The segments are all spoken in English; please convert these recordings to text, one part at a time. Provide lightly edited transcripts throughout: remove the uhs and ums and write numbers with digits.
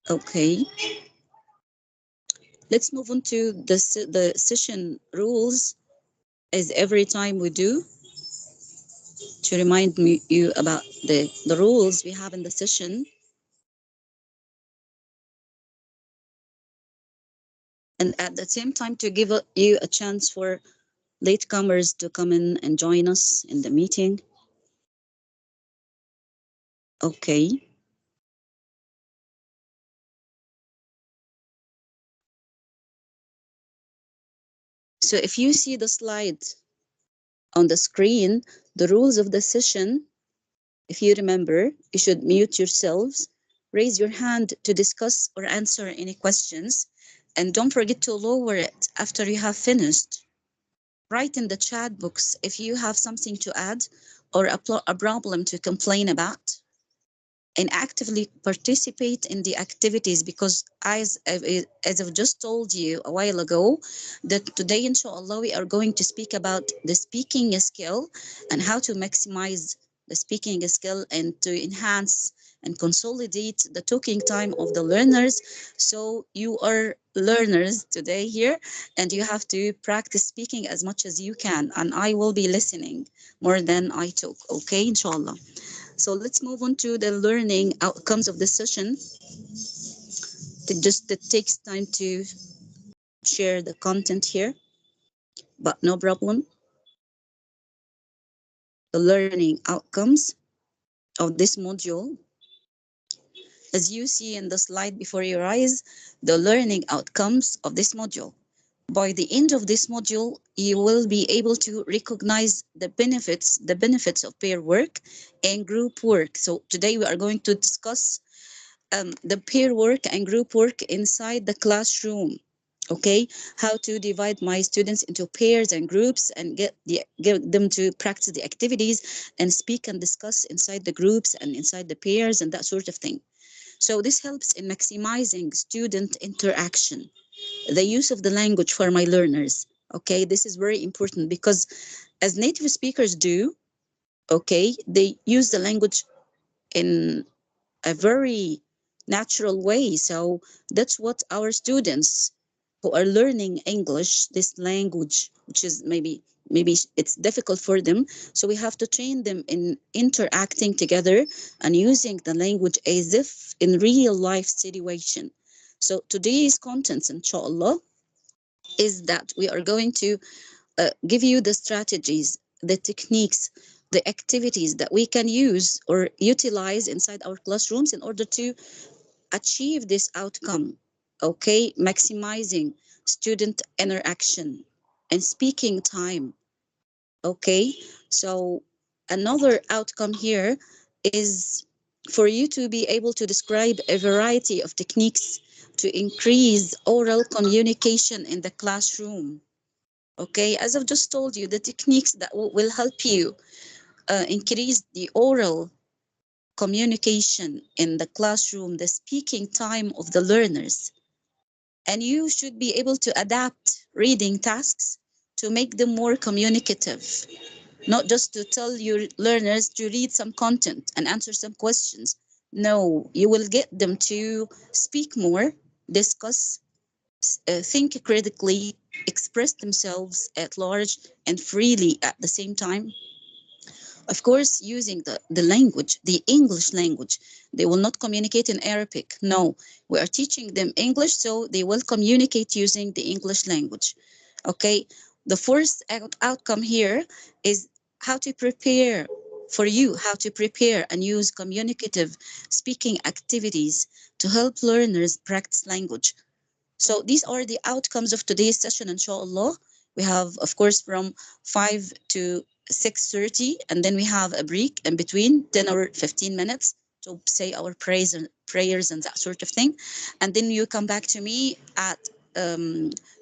Okay, let's move on to the session rules, as every time we do, to remind me you about the rules we have in the session, and at the same time to give you a chance for latecomers to come in and join us in the meeting. Okay, so if you see the slide on the screen, the rules of the session, if you remember, you should mute yourselves, raise your hand to discuss or answer any questions, and don't forget to lower it after you have finished. Write in the chat box if you have something to add or a problem to complain about, and actively participate in the activities, because as I've just told you a while ago, that today inshallah we are going to speak about the speaking skill and how to maximize the speaking skill and to enhance and consolidate the talking time of the learners. So you are learners today here, and you have to practice speaking as much as you can, and I will be listening more than I talk. Okay, inshallah. So let's move on to the learning outcomes of the session. It takes time to share the content here, but no problem. The learning outcomes of this module, as you see in the slide before your eyes, the learning outcomes of this module. By the end of this module, you will be able to recognize the benefits of pair work and group work. So today we are going to discuss the pair work and group work inside the classroom. Okay, how to divide my students into pairs and groups and get them to practice the activities and speak and discuss inside the groups and inside the pairs and that sort of thing. So this helps in maximizing student interaction, the use of the language for my learners. Okay, this is very important because as native speakers do, okay, they use the language in a very natural way. So that's what our students who are learning English, this language, which is maybe it's difficult for them. So we have to train them in interacting together and using the language as if in real life situation. So today's contents, inshallah, is that we are going to give you the strategies, the techniques, the activities that we can use or utilize inside our classrooms in order to achieve this outcome. Okay, maximizing student interaction and speaking time. Okay, so another outcome here is for you to be able to describe a variety of techniques to increase oral communication in the classroom. Okay, as I've just told you, the techniques that will help you increase the oral communication in the classroom, the speaking time of the learners. And you should be able to adapt reading tasks to make them more communicative, not just to tell your learners to read some content and answer some questions. No, you will get them to speak more, discuss, think critically, express themselves at large and freely at the same time. Of course, using the language, the English language. They will not communicate in Arabic. No, we are teaching them English, so they will communicate using the English language. Okay, the first outcome here is how to prepare for you, how to prepare and use communicative speaking activities to help learners practice language. So these are the outcomes of today's session, inshallah. We have, of course, from 5 to 6:30, and then we have a break in between, 10 or 15 minutes to say our prayers and that sort of thing. And then you come back to me at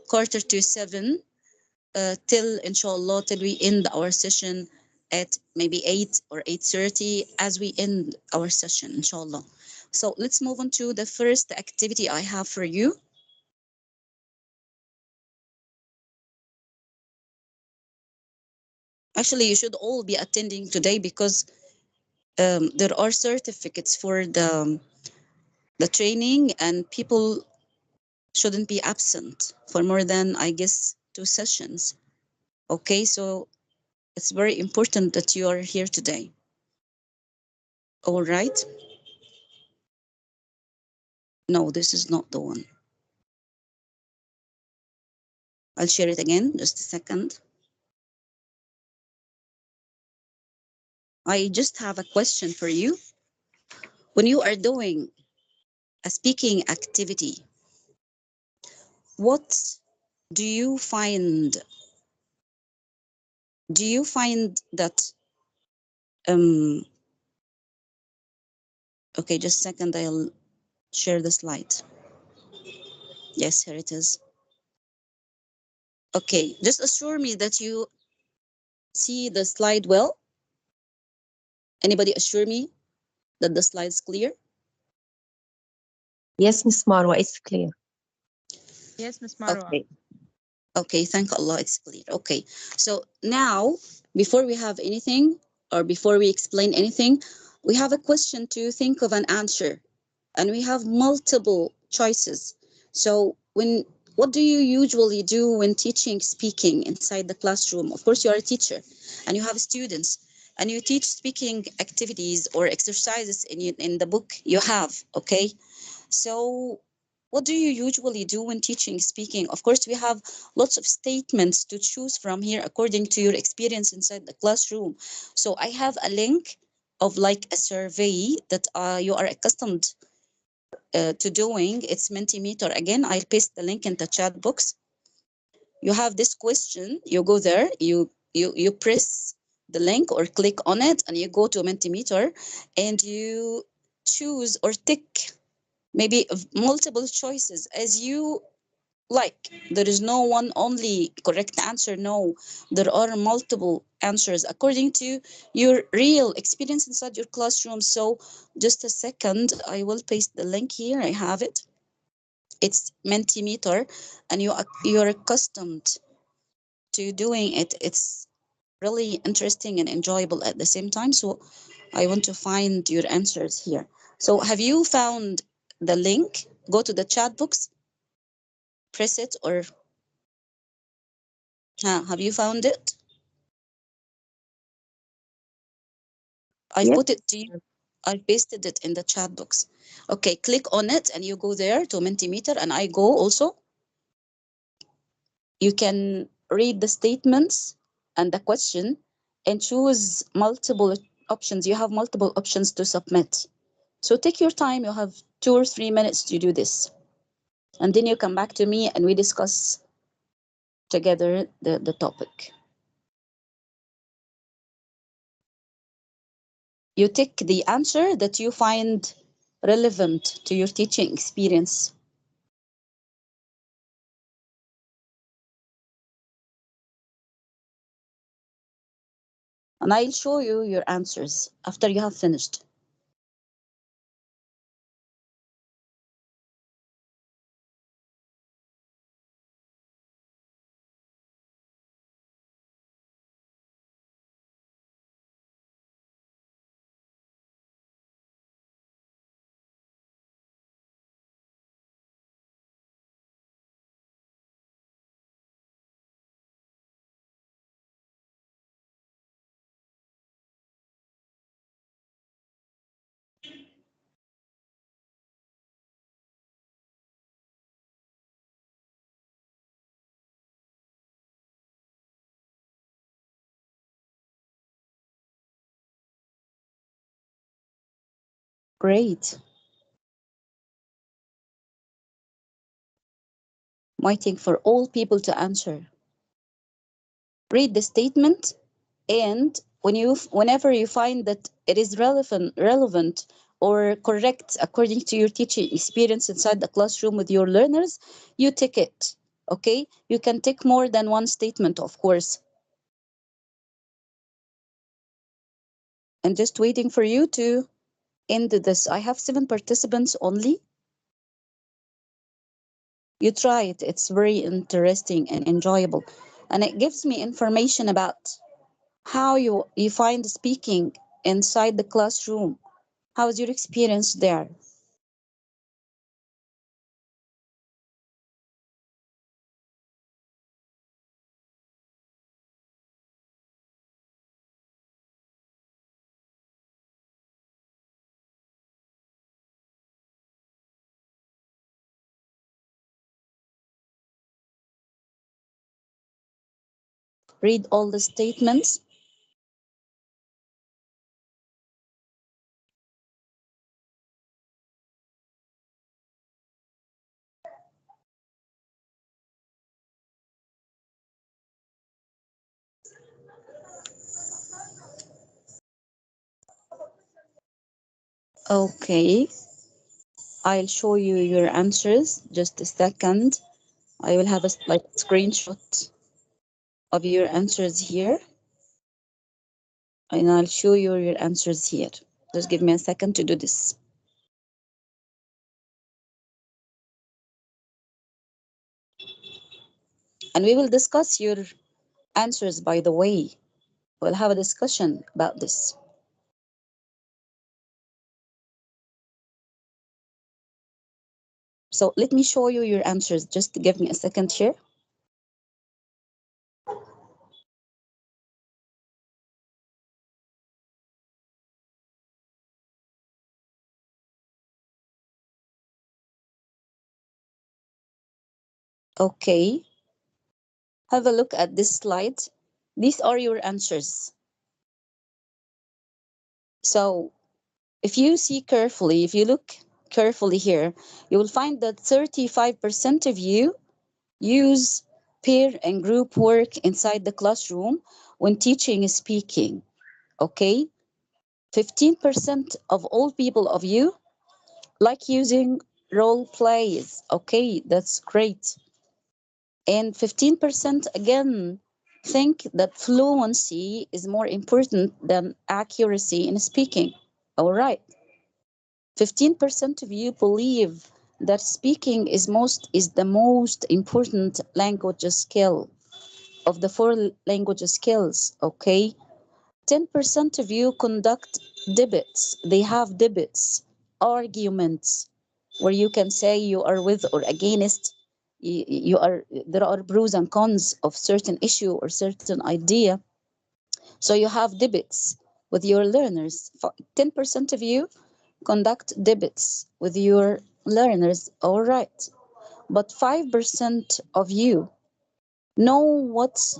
quarter to 7 till, inshallah, till we end our session at maybe 8 or 8:30 as we end our session, inshallah. So let's move on to the first activity I have for you. Actually, you should all be attending today because there are certificates for the training, and people shouldn't be absent for more than, I guess, 2 sessions. Okay, so it's very important that you are here today. All right. No, this is not the one. I'll share it again. Just a second. I just have a question for you. When you are doing a speaking activity, what do you find? Do you find that um okay, just a second, I'll share the slide. Yes, here it is. Okay, just assure me that you see the slide well. Anybody assure me that the slide's clear? Yes, Miss Marwa, it's clear. Yes, Miss Marwa. Okay. Okay, thank Allah, it's clear. Okay, so now, before we have anything or before we explain anything, we have a question to think of an answer, and we have multiple choices. So, what do you usually do when teaching speaking inside the classroom? Of course, you are a teacher and you have students and you teach speaking activities or exercises in the book you have, okay? So, what do you usually do when teaching speaking? Of course, we have lots of statements to choose from here according to your experience inside the classroom. So, I have a link of like a survey that you are accustomed to doing. It's Mentimeter. Again, I'll paste the link in the chat box. You have this question. You go there. You press the link or click on it, and you go to Mentimeter, and you choose or tick maybe multiple choices as you like. There is no one only correct answer. No, there are multiple answers according to your real experience inside your classroom. So just a second, I will paste the link here. I have it. It's Mentimeter, and you're accustomed to doing it. It's really interesting and enjoyable at the same time. So I want to find your answers here. So have you found the link? Go to the chat box, press it, or have you found it? I've Yes. put it to you. I've pasted it in the chat box. Okay, click on it and you go there to Mentimeter, and I go also. You can read the statements and the question and choose multiple options. You have multiple options to submit. So take your time. You have 2 or 3 minutes to do this. And then you come back to me and we discuss together the topic. You take the answer that you find relevant to your teaching experience. And I'll show you your answers after you have finished. Great. Waiting for all people to answer. Read the statement, and whenever you find that it is relevant or correct according to your teaching experience inside the classroom with your learners, you tick it. Okay, you can tick more than one statement, of course. And just waiting for you to end this. I have 7 participants only. You try it. It's very interesting and enjoyable, and it gives me information about how you find speaking inside the classroom. How is your experience there? Read all the statements. Okay, I'll show you your answers. Just a second. I will have a like screenshot of your answers here, and I'll show you your answers here. Just give me a second to do this. And we will discuss your answers, by the way. We'll have a discussion about this. So let me show you your answers. Just give me a second here. Okay, have a look at this slide. These are your answers. So if you see carefully, if you look carefully here, you will find that 35% of you use peer and group work inside the classroom when teaching speaking. Okay, 15% of all people of you like using role plays. Okay, that's great. And 15% again think that fluency is more important than accuracy in speaking. All right. 15% of you believe that speaking is the most important language skill of the four language skills. Okay. 10% of you conduct debates. They have debates, arguments, where you can say you are with or against. You are there are pros and cons of certain issue or certain idea. So you have debates with your learners. 10% of you conduct debates with your learners. All right. But 5% of you know what's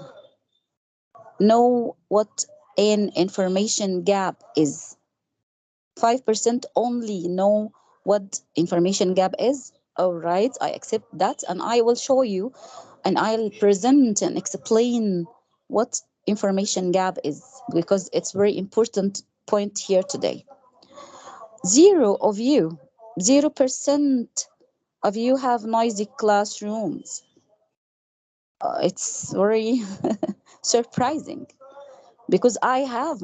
know what an information gap is. 5% only know what information gap is. All right, I accept that, and I will show you and I'll present and explain what information gap is because it's very important point here today. Zero of you, 0% of you have noisy classrooms. It's very surprising because I have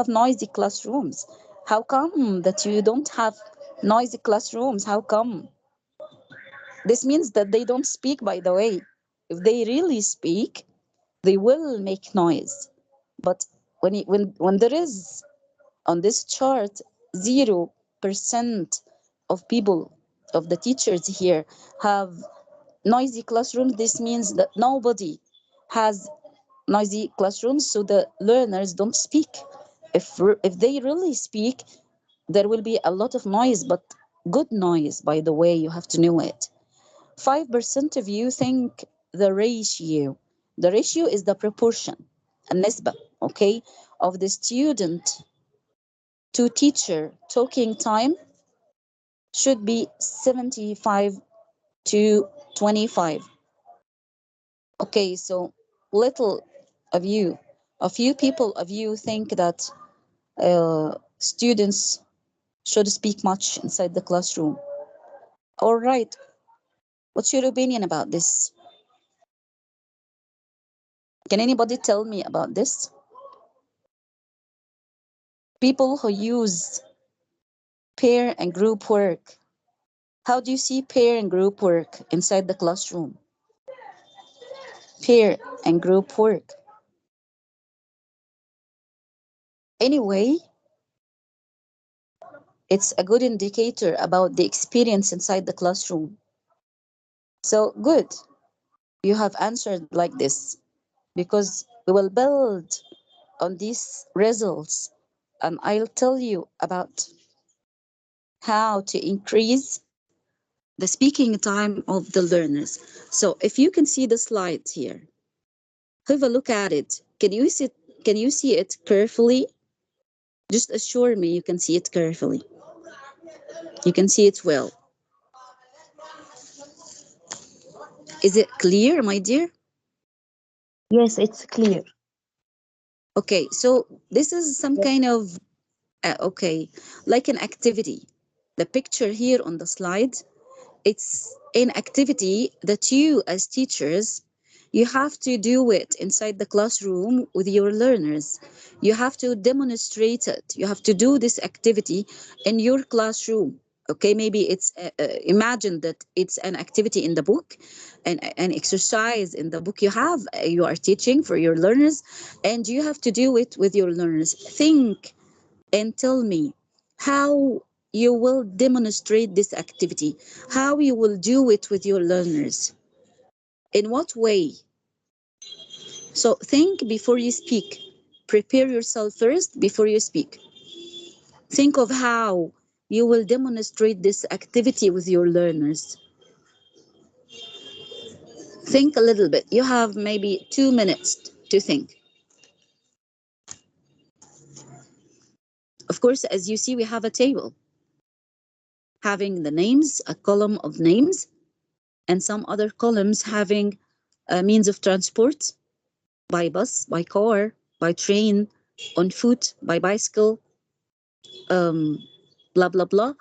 noisy classrooms. How come that you don't have noisy classrooms? How come? This means that they don't speak, by the way. If they really speak, they will make noise. But when there is on this chart 0% of people of the teachers here have noisy classrooms, this means that nobody has noisy classrooms, so the learners don't speak. If they really speak, there will be a lot of noise, but good noise, by the way, you have to know it. 5% of you think the ratio is the proportion, النسبة, okay, of the student to teacher talking time should be 75 to 25. Okay, so little of you, a few people of you think that students should speak much inside the classroom. All right, what's your opinion about this? Can anybody tell me about this? People who use pair and group work. How do you see pair and group work inside the classroom? Pair and group work. Anyway, it's a good indicator about the experience inside the classroom. So good, you have answered like this because we will build on these results and I'll tell you about how to increase the speaking time of the learners. So if you can see the slide here, Have a look at it. Can you see it carefully? Just assure me you can see it carefully. You can see it well. Is it clear, my dear? Yes, it's clear. Okay, so this is some Yes. kind of okay, like an activity. The picture here on the slide, it's an activity that you as teachers, you have to do it inside the classroom with your learners. You have to demonstrate it. You have to do this activity in your classroom. Okay, maybe it's imagine that it's an activity in the book, an exercise in the book you have, you are teaching for your learners, and you have to do it with your learners. Think and tell me how you will demonstrate this activity, how you will do it with your learners, in what way. So think before you speak. Prepare yourself first before you speak. Think of how you will demonstrate this activity with your learners. Think a little bit. You have maybe 2 minutes to think. Of course, as you see, we have a table having the names, a column of names, and some other columns having a means of transport, by bus, by car, by train, on foot, by bicycle, um, blah, blah, blah.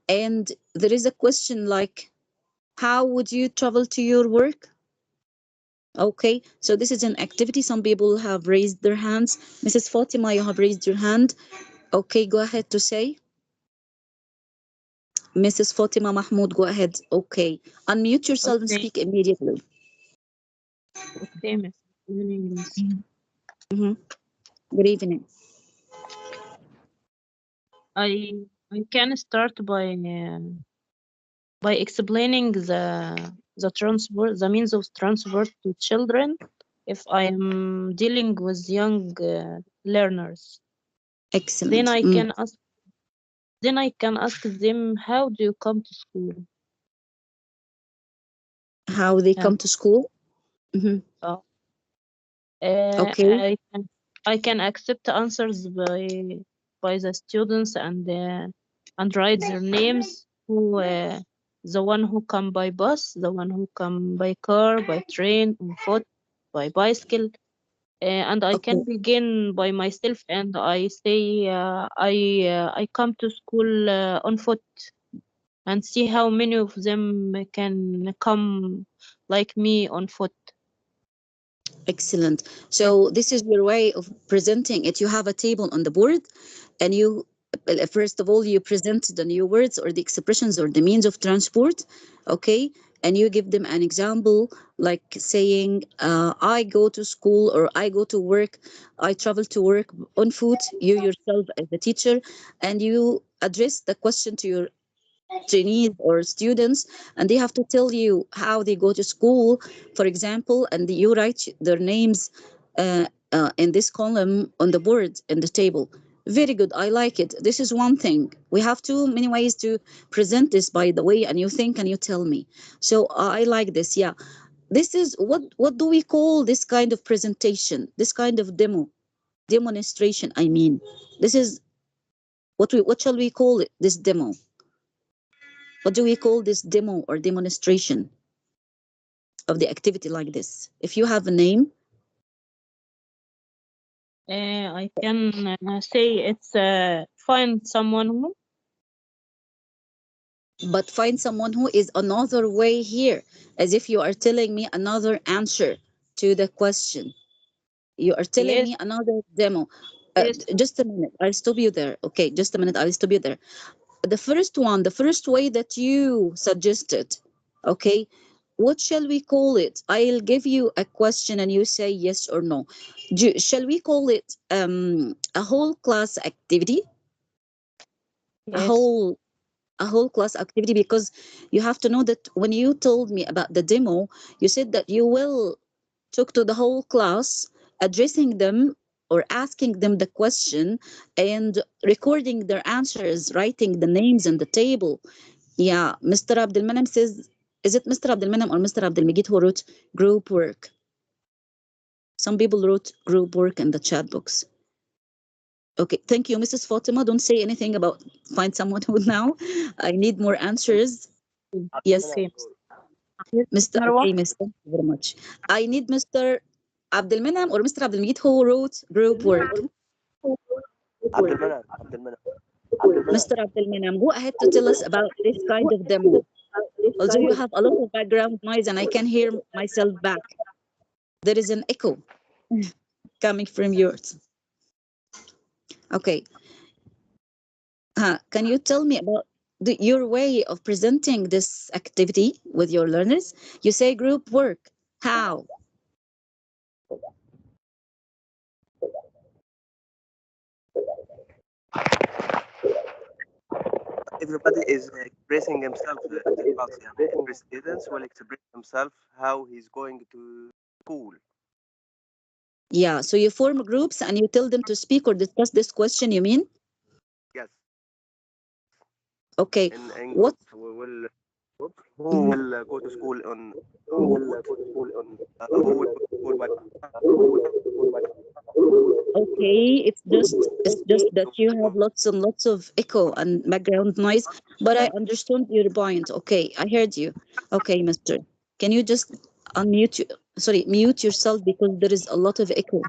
And there is a question like, how would you travel to your work? Okay, so this is an activity. Some people have raised their hands. Mrs. Fatima, you have raised your hand. Okay, go ahead to say. Mrs. Fatima Mahmoud, go ahead. Okay, unmute yourself and Okay, speak immediately. okay, Miss. Evening, Miss. Mhm. Good evening. I I can start by explaining the transport, the means of transport to children if I am dealing with young learners. Then Excellent. I can ask then I can ask them, how do you come to school? How they And come to school? Hmm. uh, Okay. I can accept answers by the students and write their names. The one who come by bus, the one who come by car, by train, on foot, by bicycle, and I can Okay. begin by myself and I say I come to school on foot and see how many of them can come like me on foot. Excellent. So this is your way of presenting it. You have a table on the board, and you first of all you present the new words or the expressions or the means of transport, okay, and you give them an example like saying, "I go to school" or "I go to work," "I travel to work on foot." You yourself as a teacher, and you address the question to your trainees or students, and they have to tell you how they go to school, for example, and you write their names in this column on the board in the table. Very good, I like it. This is one thing. We have too many ways to present this, by the way, and you think and you tell me. So I like this. Yeah, this is what do we call this kind of presentation, this kind of demonstration, I mean. This is what shall we call it, this demo? What do we call this demo or demonstration of the activity like this? If you have a name, I can say it's find someone who. but find someone who is another way here, as if you are telling me another answer to the question. You are telling Yes, me another demo. yes. Just a minute, I'll stop you there. Okay, just a minute, I'll stop you there. The first one, the first way that you suggested, okay, what shall we call it? I'll give you a question and you say yes or no. Shall we call it a whole class activity? A Yes. whole a whole class activity, because you have to know that when you told me about the demo, you said that you will talk to the whole class, addressing them or asking them the question and recording their answers, writing the names on the table. Yeah, Mr. Abdelmanem says, is it Mr. Abdelmanem or Mr. Abdelmajid who wrote group work? Some people wrote group work in the chat box. Okay, thank you, Mrs. Fatima. Don't say anything about find someone who now. I need more answers. Yes, Okay. Yes, Mr. Marwa. Okay, Miss, thank you very much. I need Mr. Abdelmenam or Mr. Abdelmajid who wrote group work. Abdul Mr. Abdelmenam, go ahead to tell us about this kind of demo. Although you have a lot of background noise and I can hear myself back, there is an echo coming from yours. Okay, can you tell me about your way of presenting this activity with your learners? You say group work. How? everybody is expressing himself in the class. يعني every student will express himself how he's going to school. Yeah, so you form groups and you tell them to speak or discuss this question, you mean? Yes, Okay. in What? groups we will who Mhm. will go to school on food, who will go to school by Okay, it's just that you have lots and lots of echo and background noise, but I understood your point. Okay, I heard you. Okay, Mister, can you just unmute you? Sorry, mute yourself because there is a lot of echo.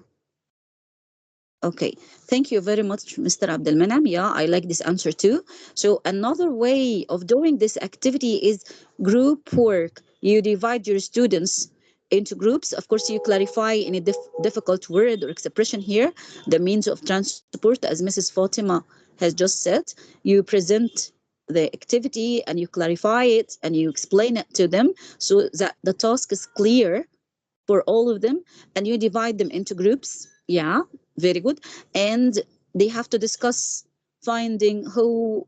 Okay, thank you very much, Mr. Abdelmanam. Yeah, I like this answer too. So, another way of doing this activity is group work. You divide your students into groups. Of course, you clarify any difficult word or expression here, the means of transport, as Mrs. Fatima has just said. You present the activity and you clarify it and you explain it to them so that the task is clear for all of them, and you divide them into groups. Yeah, very good. And they have to discuss finding who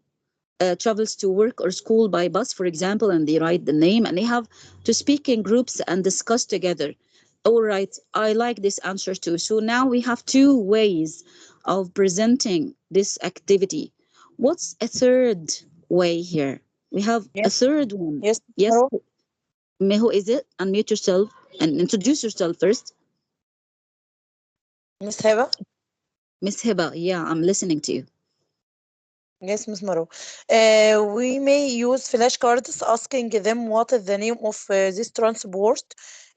travels to work or school by bus, for example, and they write the name and they have to speak in groups and discuss together. All right, I like this answer too. So now we have two ways of presenting this activity. What's a third way here? We have a Yes, third one. yes, Yes, Marwa. Who is it? Unmute yourself and introduce yourself first. Miss Heba. Miss Hiba, yeah, I'm listening to you. Yes, Miss Marwa. We may use flashcards asking them what is the name of this transport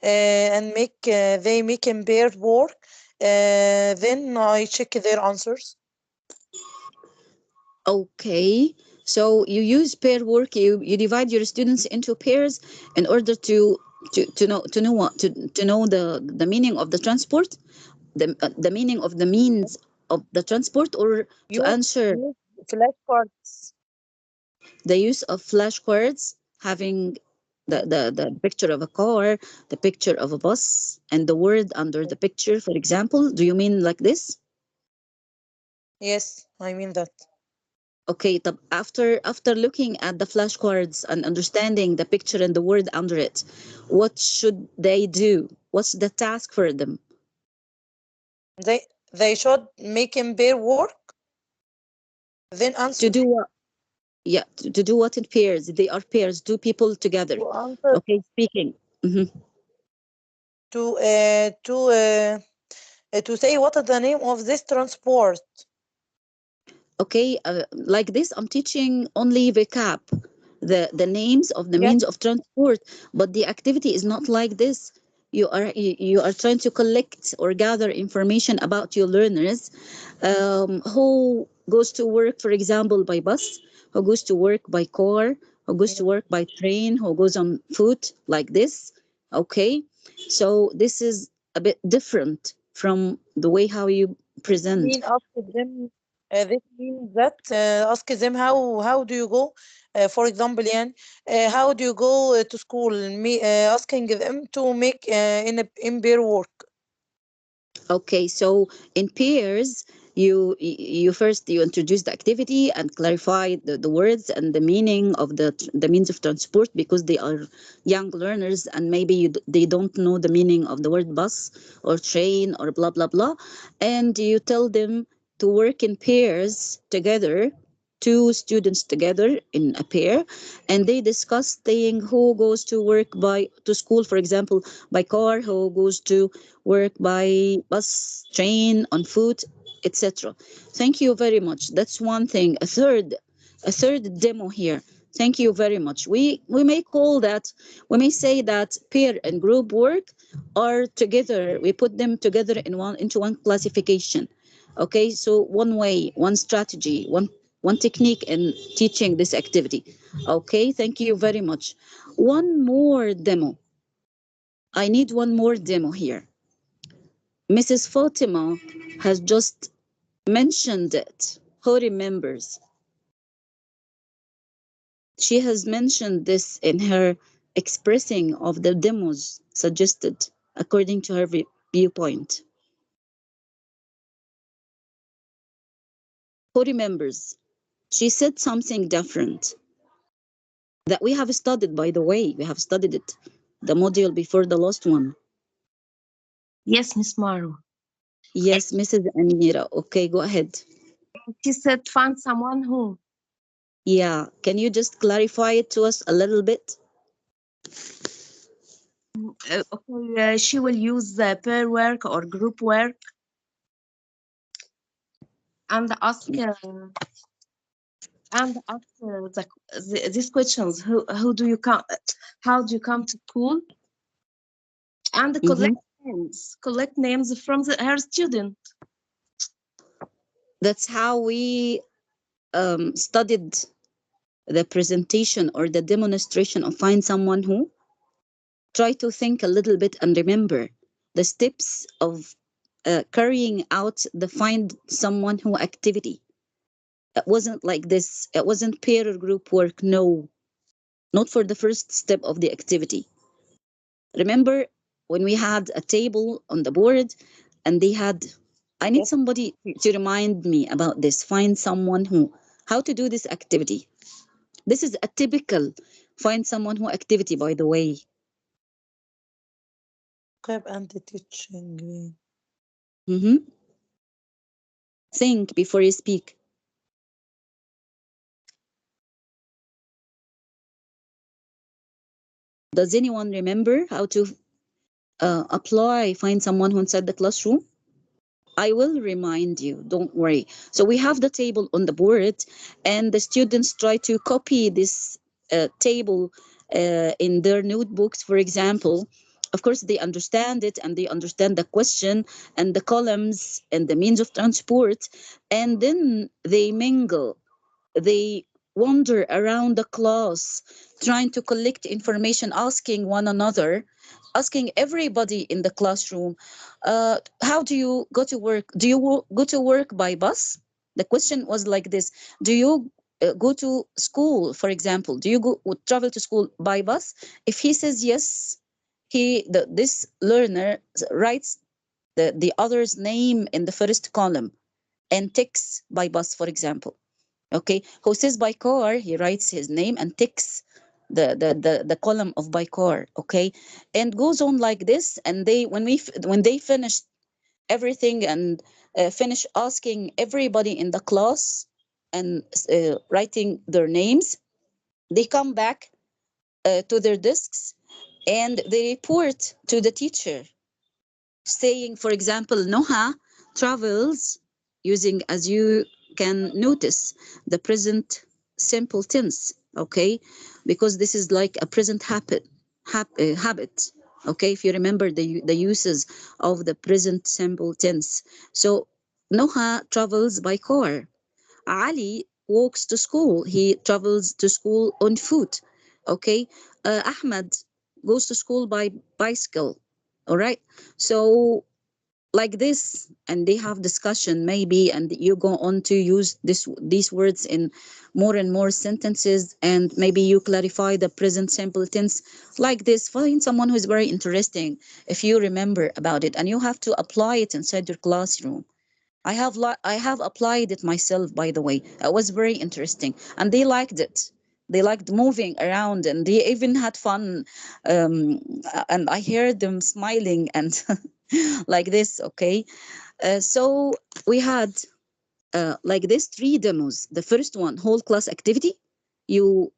and make they make them pair work. Then I check their answers. Okay, so you use pair work. You divide your students into pairs in order to know what to know the meaning of the transport, the meaning of the means of the transport, or to Use answer use flashcards. the use of flashcards having the picture of a car, the picture of a bus, and the word under the picture. For example, do you mean like this? Yes, I mean that. Okay, after looking at the flashcards and understanding the picture and the word under it, what should they do? What's the task for them? They should make them pair work. Then To answer. do what? Yeah, to do what in pairs? They are pairs, two people together. To answer Okay, speaking. Hmm. to uh, to uh, to say what is the name of this transport. Okay, like this, I'm teaching only recap, the names of the Yes. means of transport, but the activity is not like this. You are trying to collect or gather information about your learners, who goes to work, for example, by bus, who goes to work by car, who goes to work by train, who goes on foot, like this. Okay, so this is a bit different from the way how you This present. mean ask them. This means that ask them how do you go? For example, Yan, how do you go to school? Me asking them to make in pair work. Okay, so in pairs, you first you introduce the activity and clarify the words and the meaning of the means of transport because they are young learners and maybe they don't know the meaning of the word bus or train or blah blah blah, and you tell them to work in pairs together two students together in a pair, and they discuss staying who goes to work by to school, for example, by car, who goes to work by bus, train, on foot, etc. Thank you very much. That's one thing. A third demo here. Thank you very much. We may call that, we may say that pair and group work are together. We put them together in one into one classification. Okay, so one way, one strategy, one technique in teaching this activity. Okay, thank you very much. One more demo. I need one more demo here. Mrs. Fatima has just mentioned it. Who remembers? She has mentioned this in her expressing of the demos suggested according to her viewpoint. Who remembers? She said something different that we have studied, by the way. We have studied it, the module before the last one. Yes, Miss Maru. Yes, Mrs. Amira. Okay, go ahead. She said find someone who. Yeah, can you just clarify it to us a little bit? Okay, she will use pair work or group work and ask these questions. Who do you come? How do you come to school? And Mm-hmm. collect names from her student. That's how we studied the presentation or the demonstration of find someone who. Try to think a little bit and remember the steps of carrying out the find someone who activity. It wasn't like this. It wasn't peer or group work. No, not for the first step of the activity. Remember when we had a table on the board and they had, I need Yes. somebody to remind me about this. Find someone who, how to do this activity. This is a typical find someone who activity, by the way. Vocab and teaching. Hmm. Think before you speak. Does anyone remember how to apply find someone who inside the classroom? I will remind you, don't worry. So we have the table on the board, and the students try to copy this table in their notebooks, for example. Of course, they understand it and they understand the question and the columns and the means of transport, and then they mingle. They wander around the class trying to collect information, asking one another, asking everybody in the classroom, how do you go to work? Do you go to work by bus? The question was like this. Do you go to school, for example? Do you travel to school by bus? If he says yes, this learner writes the other's name in the first column and ticks by bus, for example. Okay, who says by car, he writes his name and ticks the column of by car. Okay, and goes on like this. And they when they finish everything and finish asking everybody in the class and writing their names, they come back to their desks and they report to the teacher saying, for example, Noha travels, using, as you can notice, the present simple tense, okay? Because this is like a present habit, okay? If you remember the uses of the present simple tense. So Noha travels by car. Ali walks to school. He travels to school on foot. Okay. Ahmed goes to school by bicycle. All right. So like this, and they have discussion maybe, and you go on to use these words in more and more sentences, and maybe you clarify the present simple tense like this. Find someone who is very interesting if you remember about it, and you have to apply it inside your classroom. I have applied it myself, by the way. It was very interesting, and they liked it. They liked moving around, and they even had fun. And I heard them smiling and like this. Okay, so we had like this three demos. The first one, whole class activity. You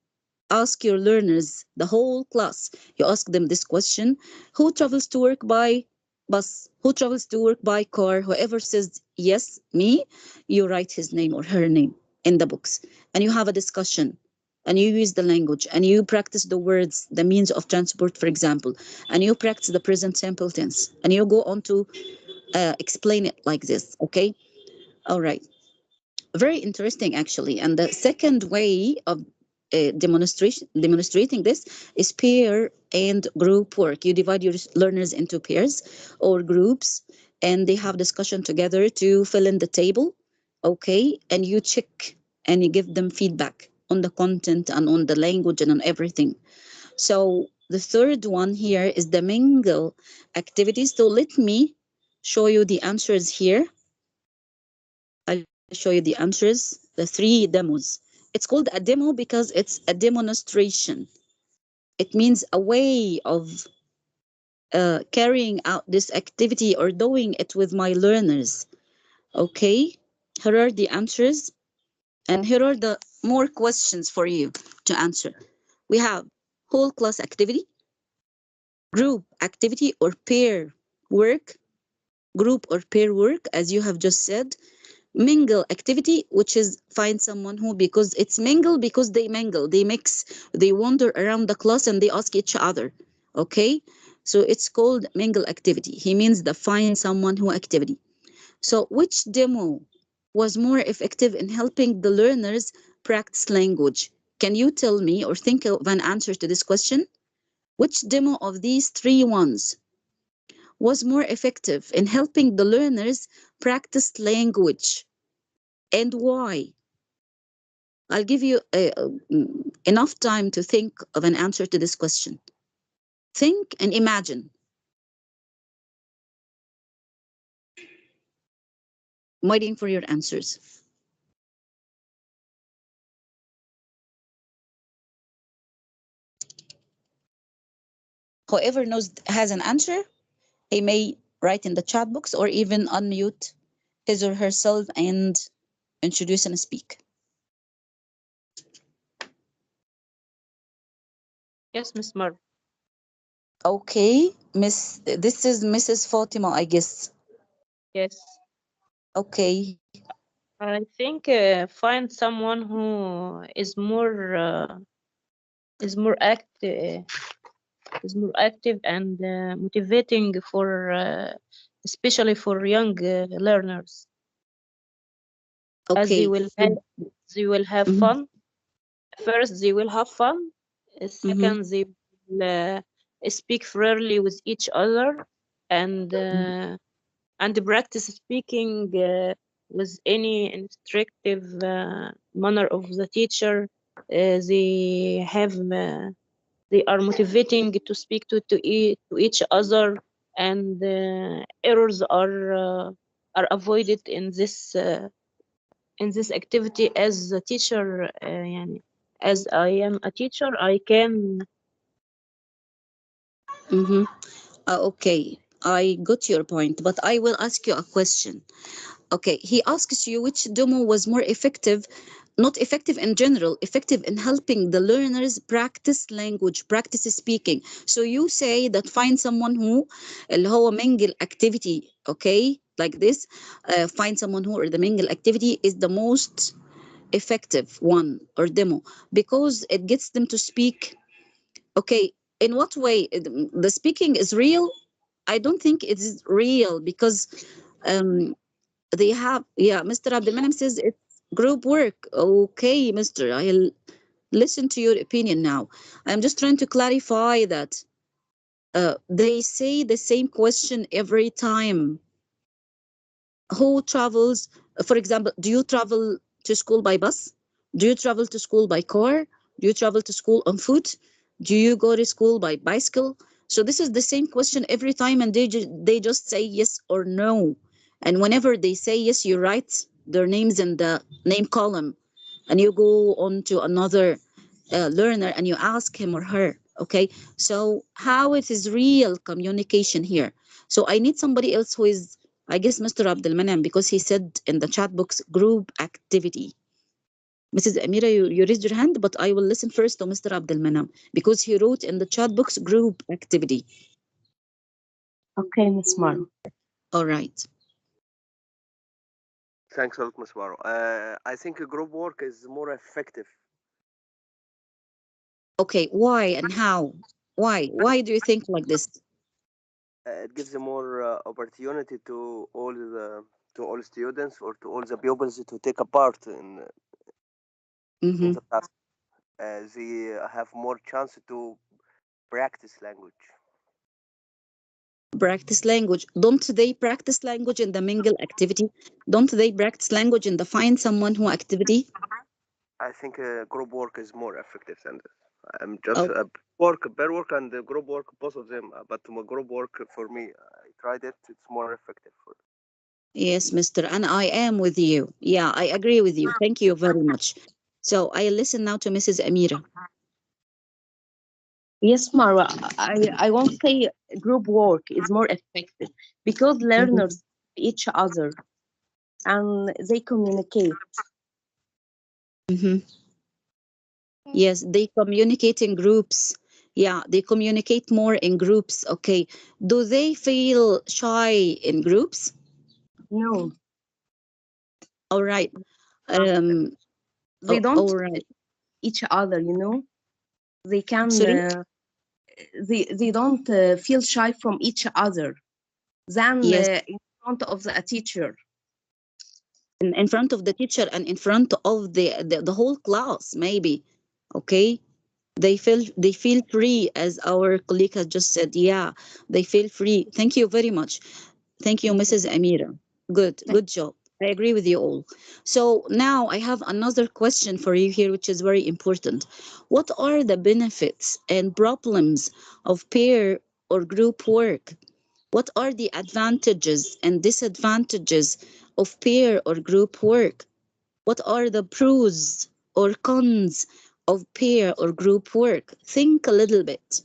ask your learners, the whole class, you ask them this question: who travels to work by bus? Who travels to work by car? Whoever says yes, me, you write his name or her name in the books, and you have a discussion, and you use the language, and you practice the words, the means of transport, for example, and you practice the present simple tense, and you go on to explain it like this. Okay, all right, very interesting actually. And the second way of demonstrating this is pair and group work. You divide your learners into pairs or groups, and they have discussion together to fill in the table. Okay, and you check and you give them feedback on the content and on the language and on everything. So the third one here is the mingle activities. So let me show you the answers here. I'll show you the answers, the three demos. It's called a demo because it's a demonstration. It means a way of carrying out this activity or doing it with my learners. Okay, here are the answers, and here are the more questions for you to answer. We have whole class activity, group activity or pair work, group or pair work, as you have just said, mingle activity, which is find someone who, because it's mingle because they mingle, they mix, they wander around the class and they ask each other. Okay, so it's called mingle activity. He means the find someone who activity. So which demo was more effective in helping the learners practice language? Can you tell me or think of an answer to this question? Which demo of these three ones was more effective in helping the learners practice language, and why? I'll give you enough time to think of an answer to this question. Think and imagine. I'm waiting for your answers. Whoever knows has an answer, he may write in the chat box or even unmute his or herself and introduce and speak. Yes, Miss Mar. Okay, Miss. This is Mrs. Fatima, I guess. Yes. Okay. I think find someone who is more active and motivating for especially for young learners, as Okay. they will have Mm-hmm. fun. First, they will have fun. Mm-hmm. Second, they will speak freely with each other, and uh, and practice speaking with any instructive manner of the teacher. They have they are motivating to speak to each other, and errors are avoided in this activity. As a teacher, يعني, as I am a teacher, I can. Mm-hmm. Okay, I got your point, but I will ask you a question. Okay, he asks you which demo was more effective, not effective in general, effective in helping the learners practice language, practice speaking. So you say that find someone who, اللي هو mingle activity, okay, like this, find someone who, or the mingle activity is the most effective one or demo because it gets them to speak. Okay, in what way? The speaking is real? I don't think it is real because um, they have, yeah, Mr. Abdelmanem says it's group work. Okay, Mr. I'll listen to your opinion now. I'm just trying to clarify that they say the same question every time. Who travels, for example, do you travel to school by bus? Do you travel to school by car? Do you travel to school on foot? Do you go to school by bicycle? So this is the same question every time, and they just say yes or no. And whenever they say yes, you write their names in the name column, and you go on to another learner and you ask him or her. Okay, so how it is real communication here? So I need somebody else who is I guess Mr. Abdelmanem, because he said in the chat box group activity. Mrs. Amira, you raised your hand, but I will listen first to Mr. Abdelmanem because he wrote in the chat box group activity. Okay, Miss Marwa. All right. Thanks a lot, Ms. Maro. I think group work is more effective. Okay, why and how? Why? Why do you think like this? It gives a more opportunity to all students or to all the pupils to take a part in Mm-hmm. the class. They have more chance to practice language. Practice language. Don't they practice language in the mingle activity? Don't they practice language in the find someone who activity? I think group work is more effective than this. I'm just Oh, pair work and group work, both of them. But group work for me, I tried it. It's more effective for. yes, Mr. And I am with you. Yeah, I agree with you. Thank you very much. So I listen now to Mrs. Amira. Yes, Marwa, I won't say group work is more effective because Mm-hmm. learners each other and they communicate. Mm-hmm. Yes, they communicate in groups. Yeah, they communicate more in groups. Okay. Do they feel shy in groups? No, All right. uh, Um, they don't all right. each other, you know. They can Sorry? they don't feel shy from each other than Yes, in front of the teacher. in front of the teacher and in front of the whole class, maybe. Okay. They feel free, as our colleague has just said. Yeah, they feel free. Thank you very much. Thank you, Okay. Mrs. Amira. Good job. I agree with you all. So now I have another question for you here, which is very important. What are the benefits and problems of pair or group work? What are the advantages and disadvantages of pair or group work? What are the pros or cons of pair or group work? Think a little bit.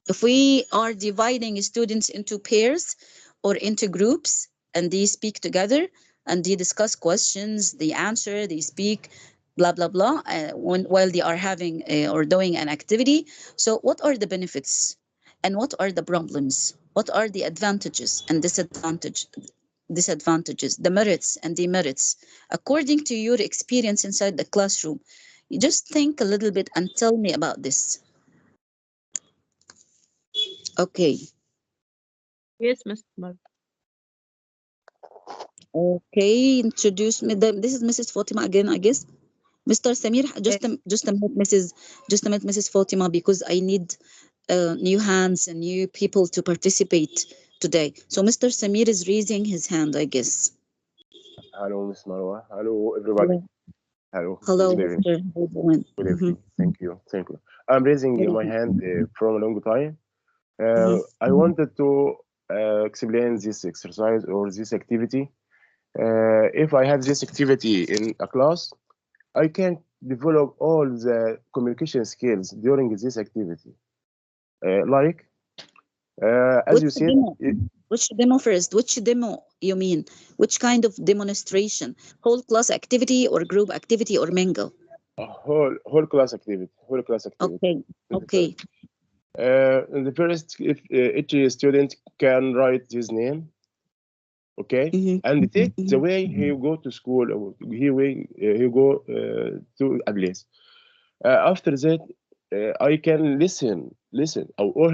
If we are dividing students into pairs or into groups and they speak together and they discuss questions, they answer, they speak, blah blah blah, while they are having or doing an activity. So what are the benefits and what are the problems? What are the advantages and disadvantages, the merits and demerits, according to your experience inside the classroom? You just think a little bit and tell me about this. Okay. Yes, Mr. Marwa. Okay, introduce me. This is Mrs. Fatima again, I guess. Mr. Samir, just a minute, Mrs. Fatima, because I need new hands and new people to participate today. So Mr. Samir is raising his hand, I guess. Hello, Miss Marwa. Hello, everybody. Hello, Hello. hello, Good evening. Mr. Ridwan. Good Mhm. evening. Thank you. Thank you. I'm raising my hand from a long time. I wanted to explain this exercise or this activity. If I have this activity in a class, I can develop all the communication skills during this activity. Like, as Which you said, demo? Which demo first? Which demo you mean? Which kind of demonstration? Whole class activity or group activity or mingle? a whole class activity. Whole class activity. Okay, In the okay. first. In the first, if each student can write his name, okay, Mm-hmm, and take the mm-hmm, way he go to school, or he go to a place. After that, I can listen. Our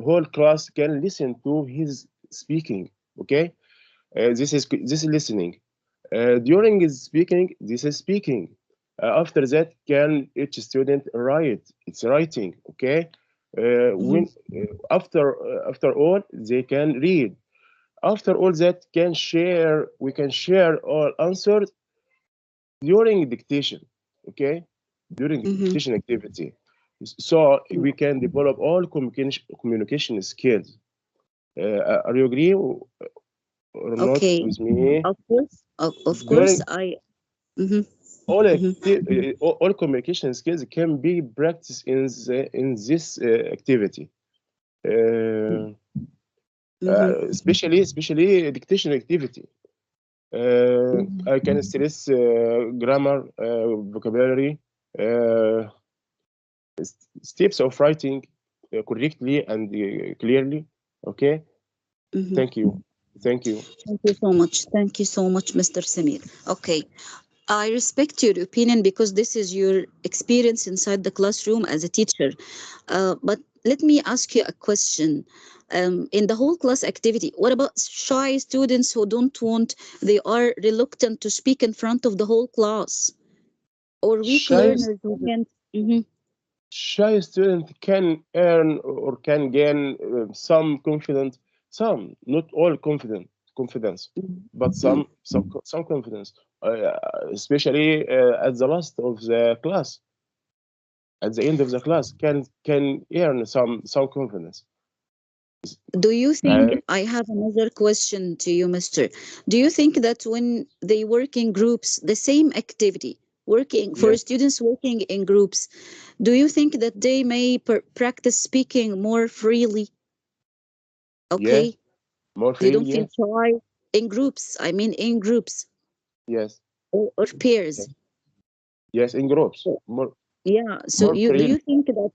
whole class can listen to his speaking. Okay, this is listening. During his speaking, this is speaking. After that, can each student write? It's writing. Okay. mm-hmm, When after all, they can read. After all that, can share. We can share all answers during dictation. Okay, during mm-hmm. dictation activity. So we can develop all communication skills. Are you agree or not Okay, with me? of course, of course, During mhm, mhm. all communication skills can be practiced in this activity. Uh, Mm-hmm. especially dictation activity. I can stress grammar, vocabulary, uh, steps of writing correctly and clearly. Okay, Mm-hmm. thank you, thank you. Thank you so much. Thank you so much, Mr. Samir. Okay. I respect your opinion because this is your experience inside the classroom as a teacher. But let me ask you a question. In the whole class activity, what about shy students who don't want, they are reluctant to speak in front of the whole class? Or weak Shy learners who student, can't? Mhm. shy student can earn or can gain some confidence, some, not all confidence, but Mhm. some confidence, especially at the last of the class, at the end of the class, can earn some confidence. Do you think, Uh, I have another question to you, Mister. Do you think that when they work in groups, the same activity, working for yes, students working in groups, do you think that they may practice speaking more freely? yes, Okay, more they freely, don't feel yes, shy in groups. I mean, in groups yes, or pairs. yes, yes, in groups, Yeah. So, more you do freely. you think that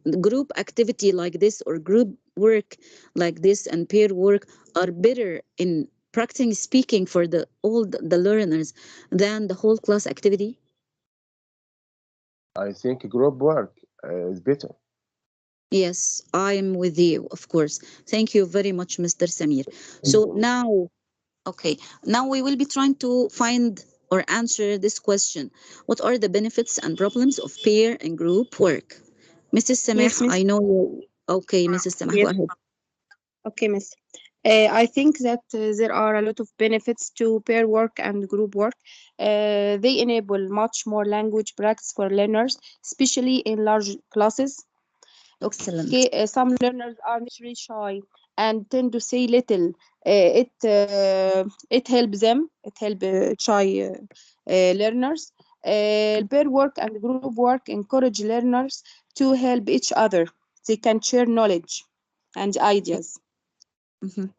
the group activity like this or group work like this and pair work are better in practicing speaking for the learners than the whole class activity? I think group work is better. Yes, I'm with you, of course. Thank you very much, Mr. Samir. So now, okay, now we will be trying to find or answer this question. What are the benefits and problems of pair and group work? Mrs. Sameh, Yes, Miss. I know you. Okay, Mrs. Sameh, go Yes. ahead. Okay, Miss. I think that there are a lot of benefits to pair work and group work. They enable much more language practice for learners, especially in large classes. Excellent. Okay, some learners are naturally shy and tend to say little. It helps them. It helps shy learners. Pair work and group work encourage learners to help each other. They can share knowledge and ideas. Mhm.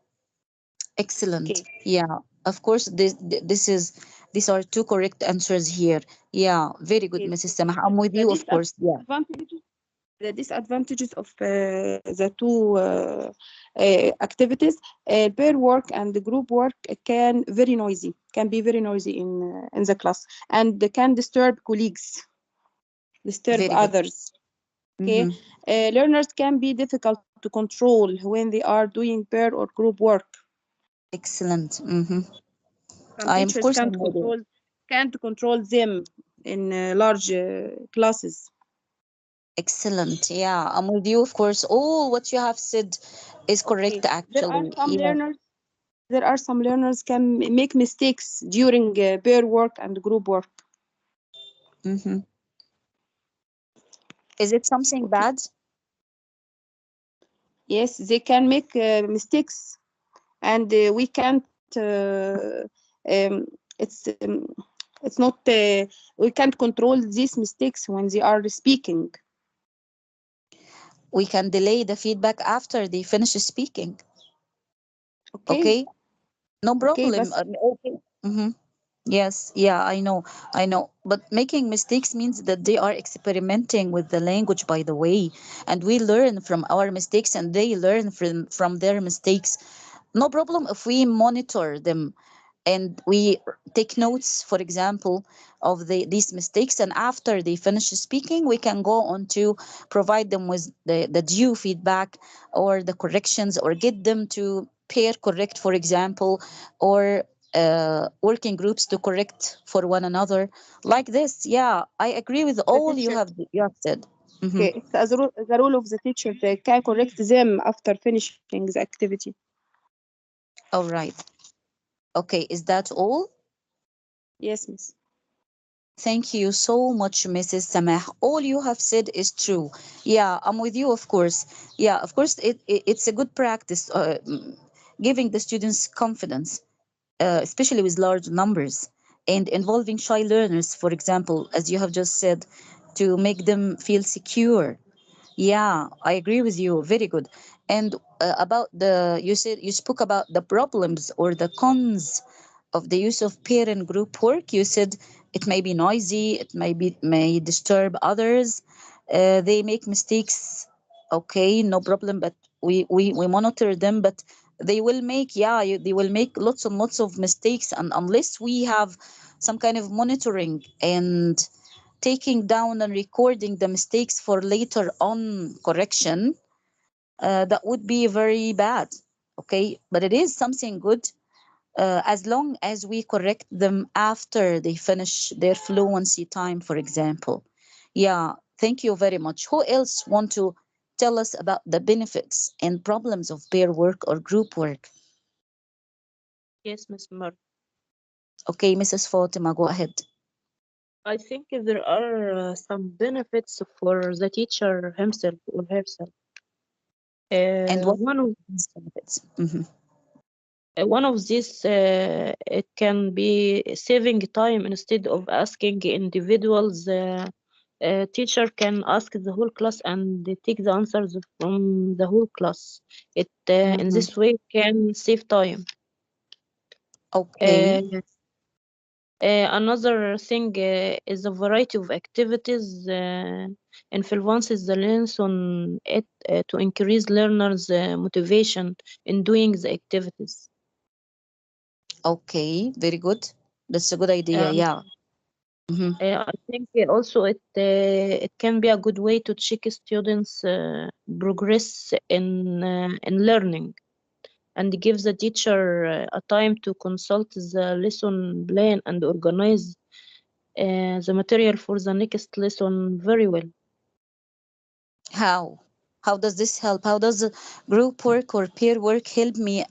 Excellent. Okay. Yeah, of course, this is these are two correct answers here. Yeah, very good, Yes. Mrs. Sameh. I'm with The you, of course. Yeah, disadvantages the disadvantages of the two activities, pair work and the group work can be very noisy in the class, and they can disturb colleagues, disturb very good. others. Okay, Mm-hmm. learners can be difficult to control when they are doing pair or group work. Excellent. Mm-hmm. Some I am, of teachers course, I'm with you. can't control them in large classes. Excellent. Yeah, I'm with you, of course. All what you have said is correct, Okay, actually. Yeah. there are some learners can make mistakes during pair work and group work. Mm-hmm. Is it something Okay. bad? Yes, they can make mistakes, and we can't. It's it's not. We can't control these mistakes when they are speaking. We can delay the feedback after they finish speaking. Okay. Okay, no Okay, problem. but Okay. Mm-hmm. Yes, yeah, I know. But making mistakes means that they are experimenting with the language, by the way, and we learn from our mistakes, and they learn from their mistakes. No problem if we monitor them and we take notes, for example, of these mistakes, and after they finish speaking we can go on to provide them with the due feedback or the corrections, or get them to pair correct, for example, or working groups to correct for one another, like this. Yeah, I agree with the all teacher. you have said. Hmm. Okay, it's the role of the teacher. They can correct them after finishing the activity. All right. Okay, is that all? Yes, miss. Thank you so much, Mrs. Samah. All you have said is true. Yeah, I'm with you, of course. Yeah, of course, it's a good practice, giving the students confidence, especially with large numbers, and involving shy learners, for example, as you have just said, to make them feel secure. Yeah, I agree with you. Very good. And about the you said you spoke about the problems or the cons of the use of peer and group work. You said it may be noisy, it may disturb others, they make mistakes. Okay, no problem, but we monitor them, but they will make, yeah, they will make lots and lots of mistakes, and unless we have some kind of monitoring and taking down and recording the mistakes for later on correction, that would be very bad. Okay, but it is something good as long as we correct them after they finish their fluency time, for example. Yeah, thank you very much. Who else want to tell us about the benefits and problems of pair work or group work? Yes, Miss Mar. Okay, Mrs. Fatima, go ahead. I think there are some benefits for the teacher himself or herself. And what One of benefits? Mhm. one of these, it can be saving time instead of asking individuals. Teacher can ask the whole class and they take the answers from the whole class. It in Mhm. this way can save time. Okay. Uh, Another thing is a variety of activities influences the lesson it, to increase learners' motivation in doing the activities. Okay, very good. That's a good idea. Um, Yeah. Mhm. I think also it can be a good way to check students' progress in learning and give the teacher a time to consult the lesson plan and organize the material for the next lesson very well. How? How does this help? How does group work or peer work help me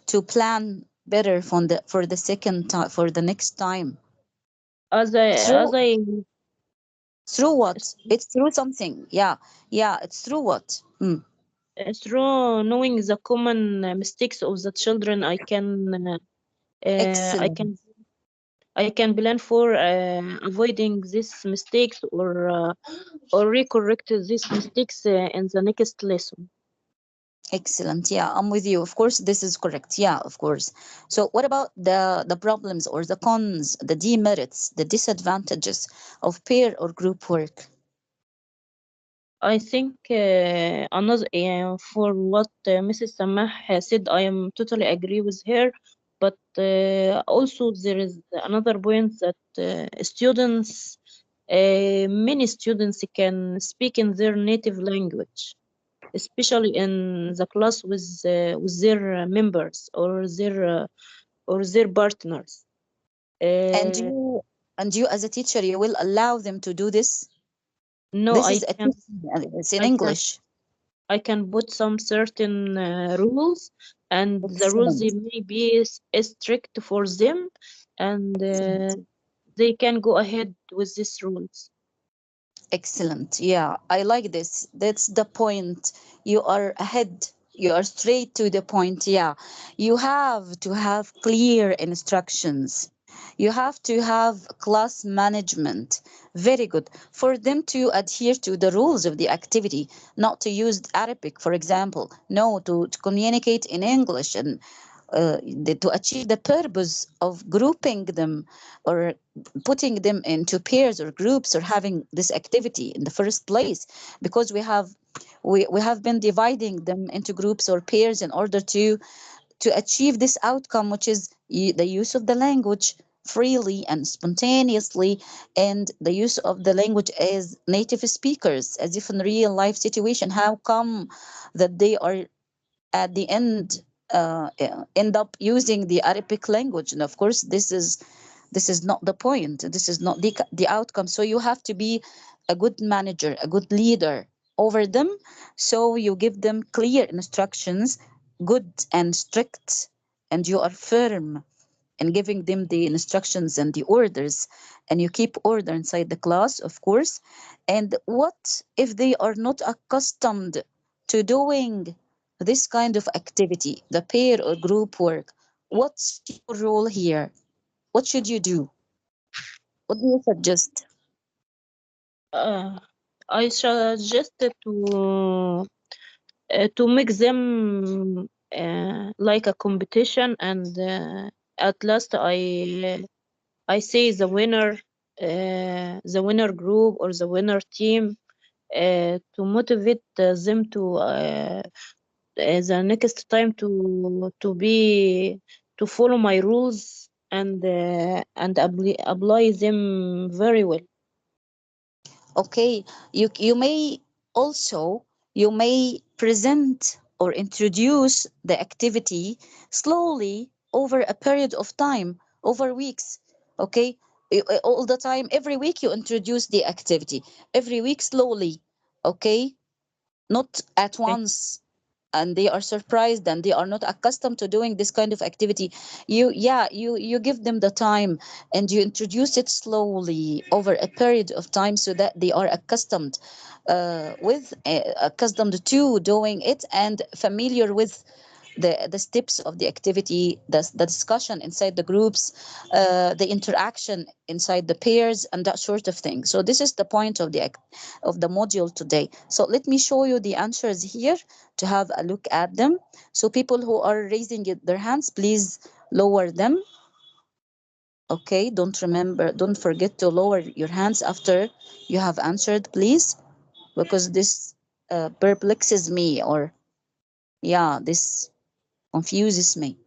to plan better for the second time for the next time? As Through I through what? It's through something. Yeah, yeah. It's through what? Mm. through knowing the common mistakes of the children, I Excellent, can plan for avoiding these mistakes or recorrect these mistakes in the next lesson. excellent. Yeah, I'm with you. Of course, this is correct. Yeah, of course. So, what about the problems or the cons, the demerits, the disadvantages of pair or group work? I think another for what Mrs. Samah has said, I am totally agree with her. But also there is another point that many students can speak in their native language, especially in the class with their members or their partners. And Uh, you as a teacher, you will allow them to do this. no, This is a teaching, it's in I can English. I can put some certain rules, and the rules Excellent. they may be strict for them, and Excellent. they can go ahead with these rules. Excellent. Yeah, I like this. That's the point. You are ahead. You are straight to the point. Yeah. You have to have clear instructions. You have to have class management. Very good. For them to adhere to the rules of the activity, not to use Arabic, for example. No, to communicate in English and to achieve the purpose of grouping them or putting them into pairs or groups or having this activity in the first place, because we have been dividing them into groups or pairs in order to achieve this outcome, which is the use of the language freely and spontaneously, and the use of the language as native speakers, as if in real life situation. How come that they are at the end up using the Arabic language? And of course, this is not the point. This is not the outcome. So you have to be a good manager, a good leader over them. So you give them clear instructions, good and strict, and you are firm in giving them the instructions and the orders, and you keep order inside the class, of course. And what if they are not accustomed to doing this kind of activity, the pair or group work? What's your role here? What should you do? What do you suggest? Uh, I suggested to make them like a competition, and at last I say the winner group or the winner team, to motivate them to the next time to follow my rules, and apply them very well. Okay, you may also, you may present or introduce the activity slowly over a period of time, over weeks. Okay, all the time, every week you introduce the activity, every week slowly. Okay, not at Okay. once, and they are surprised and they are not accustomed to doing this kind of activity. You give them the time, and you introduce it slowly over a period of time, so that they are accustomed to doing it, and familiar with the steps of the activity, the discussion inside the groups, the interaction inside the pairs, and that sort of thing. So this is the point of the module today. So let me show you the answers here to have a look at them. So people who are raising their hands, please lower them. Okay, don't forget to lower your hands after you have answered, please, because this perplexes me, or yeah, this confuses me.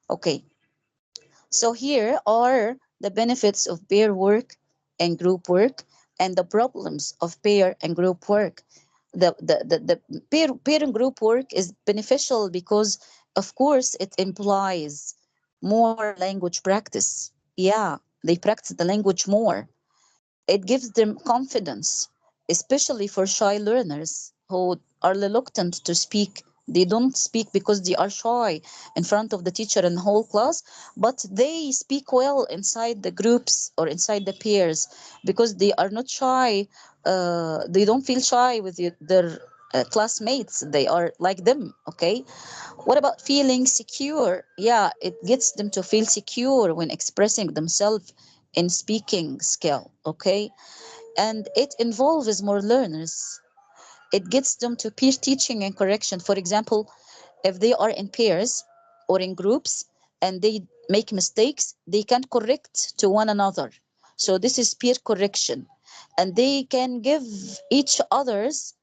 Okay, so here are the benefits of pair work and group work, and the problems of pair and group work. The pair and group work is beneficial because, of course, it implies more language practice. Yeah, they practice the language more. It gives them confidence, especially for shy learners who are reluctant to speak. They don't speak because they are shy in front of the teacher and the whole class, but they speak well inside the groups or inside the peers because they are not shy. They don't feel shy with their classmates. They are like them. Okay. What about feeling secure? Yeah, it gets them to feel secure when expressing themselves in speaking skill. Okay, and it involves more learners. It gets them to peer teaching and correction. For example, if they are in pairs or in groups and they make mistakes, they can correct to one another. So this is peer correction, and they can give each others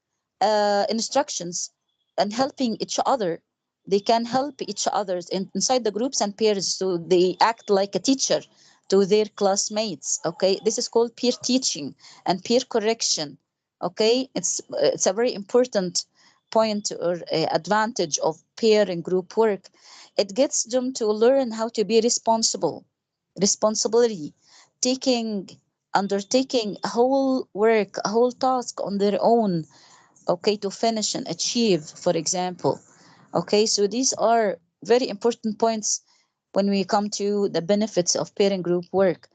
instructions and helping each other. They can help each others inside the groups and pairs, so they act like a teacher to their classmates. Okay, this is called peer teaching and peer correction. Okay, it's a very important point or advantage of pair and group work. It gets them to learn how to be responsibility, taking undertaking a whole work, a whole task on their own. Okay, to finish and achieve, for example. Okay, so these are very important points when we come to the benefits of pair and group work.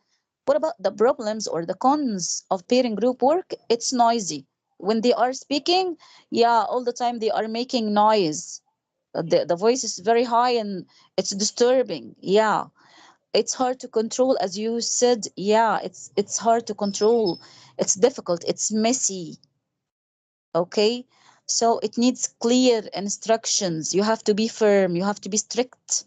What about the problems or the cons of pair and group work? It's noisy. When they are speaking, yeah, all the time they are making noise. The voice is very high and it's disturbing. Yeah, it's hard to control, as you said. Yeah, it's hard to control. It's difficult. It's messy. Okay, so it needs clear instructions. You have to be firm. You have to be strict.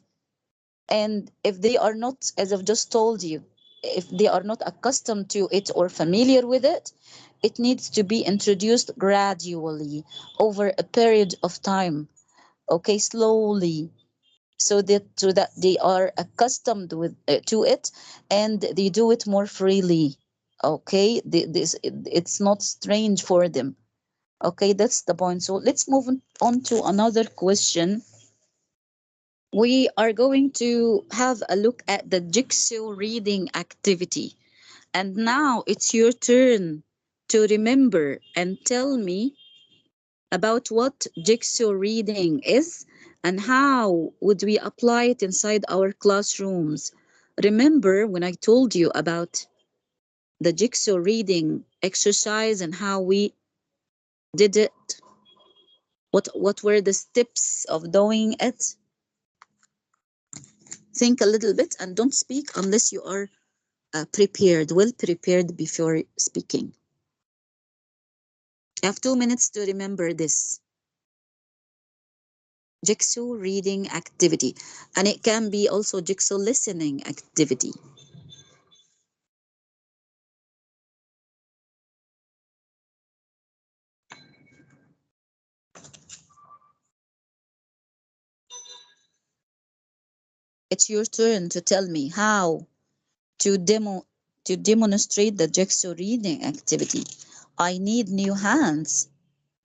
And if they are not, as I've just told you, if they are not accustomed to it or familiar with it, it needs to be introduced gradually over a period of time. Okay, slowly, so that they are accustomed with to it, and they do it more freely. Okay, it's not strange for them. Okay, that's the point. So let's move on to another question. We are going to have a look at the jigsaw reading activity. And now it's your turn to remember and tell me about what jigsaw reading is and how would we apply it inside our classrooms. Remember when I told you about the jigsaw reading exercise and how we did it? What were the steps of doing it? Think a little bit and don't speak unless you are well prepared before speaking. I have 2 minutes to remember this. jigsaw reading activity, and it can be also jigsaw listening activity. It's your turn to tell me how to demonstrate the jigsaw reading activity. I need new hands,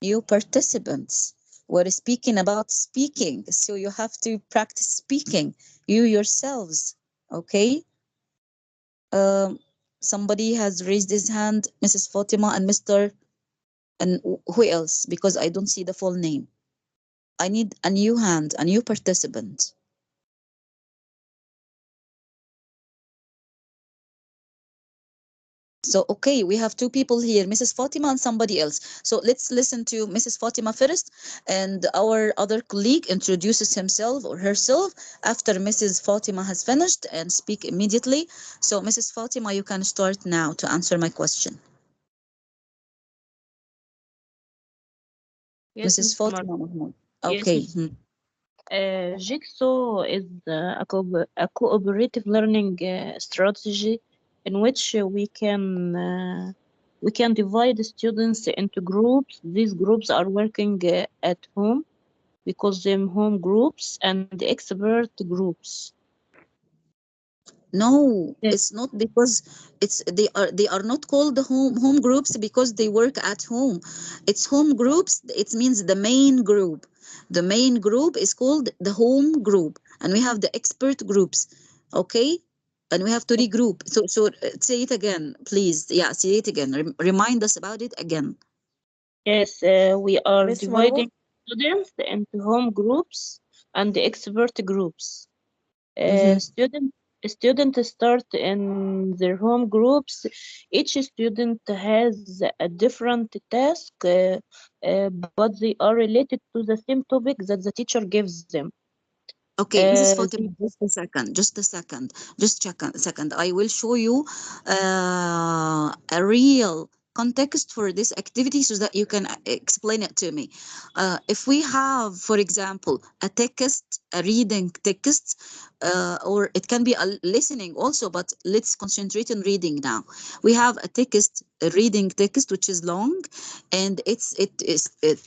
new participants. We're speaking about speaking, so you have to practice speaking, you yourselves. Okay. Um, Somebody has raised his hand, Mrs. Fatima and Mr. And who else? Because I don't see the full name. I need a new hand, a new participant. So, okay, we have two people here, Mrs. Fatima and somebody else. So let's listen to Mrs. Fatima first, and our other colleague introduces himself or herself after Mrs. Fatima has finished and speak immediately. So, Mrs. Fatima, you can start now to answer my question. Yes, Mrs. Miss Mar. Fatima Mahmoud. Yes, Okay. Miss. Jigsaw is a cooperative learning strategy in which we can divide the students into groups. These groups are working at home. We call them home groups and expert groups. No, Yes, it's not because they are not called the home groups because they work at home. It's home groups. It means the main group. The main group is called the home group, and we have the expert groups. Okay, and we have to regroup. So say it again, please. Yeah, say it again. Remind us about it again. yes, we are Miss Marwa? dividing students into home groups and expert groups. Mm-hmm. Students start in their home groups. Each student has a different task, but they are related to the same topic that the teacher gives them. Okay, Mrs. They, Fatima, just a second, just a second, just check a second. I will show you a real context for this activity so that you can explain it to me. If we have, for example, a text, a reading text, or it can be a listening also, but let's concentrate on reading now. We have a text, a reading text, which is long, and it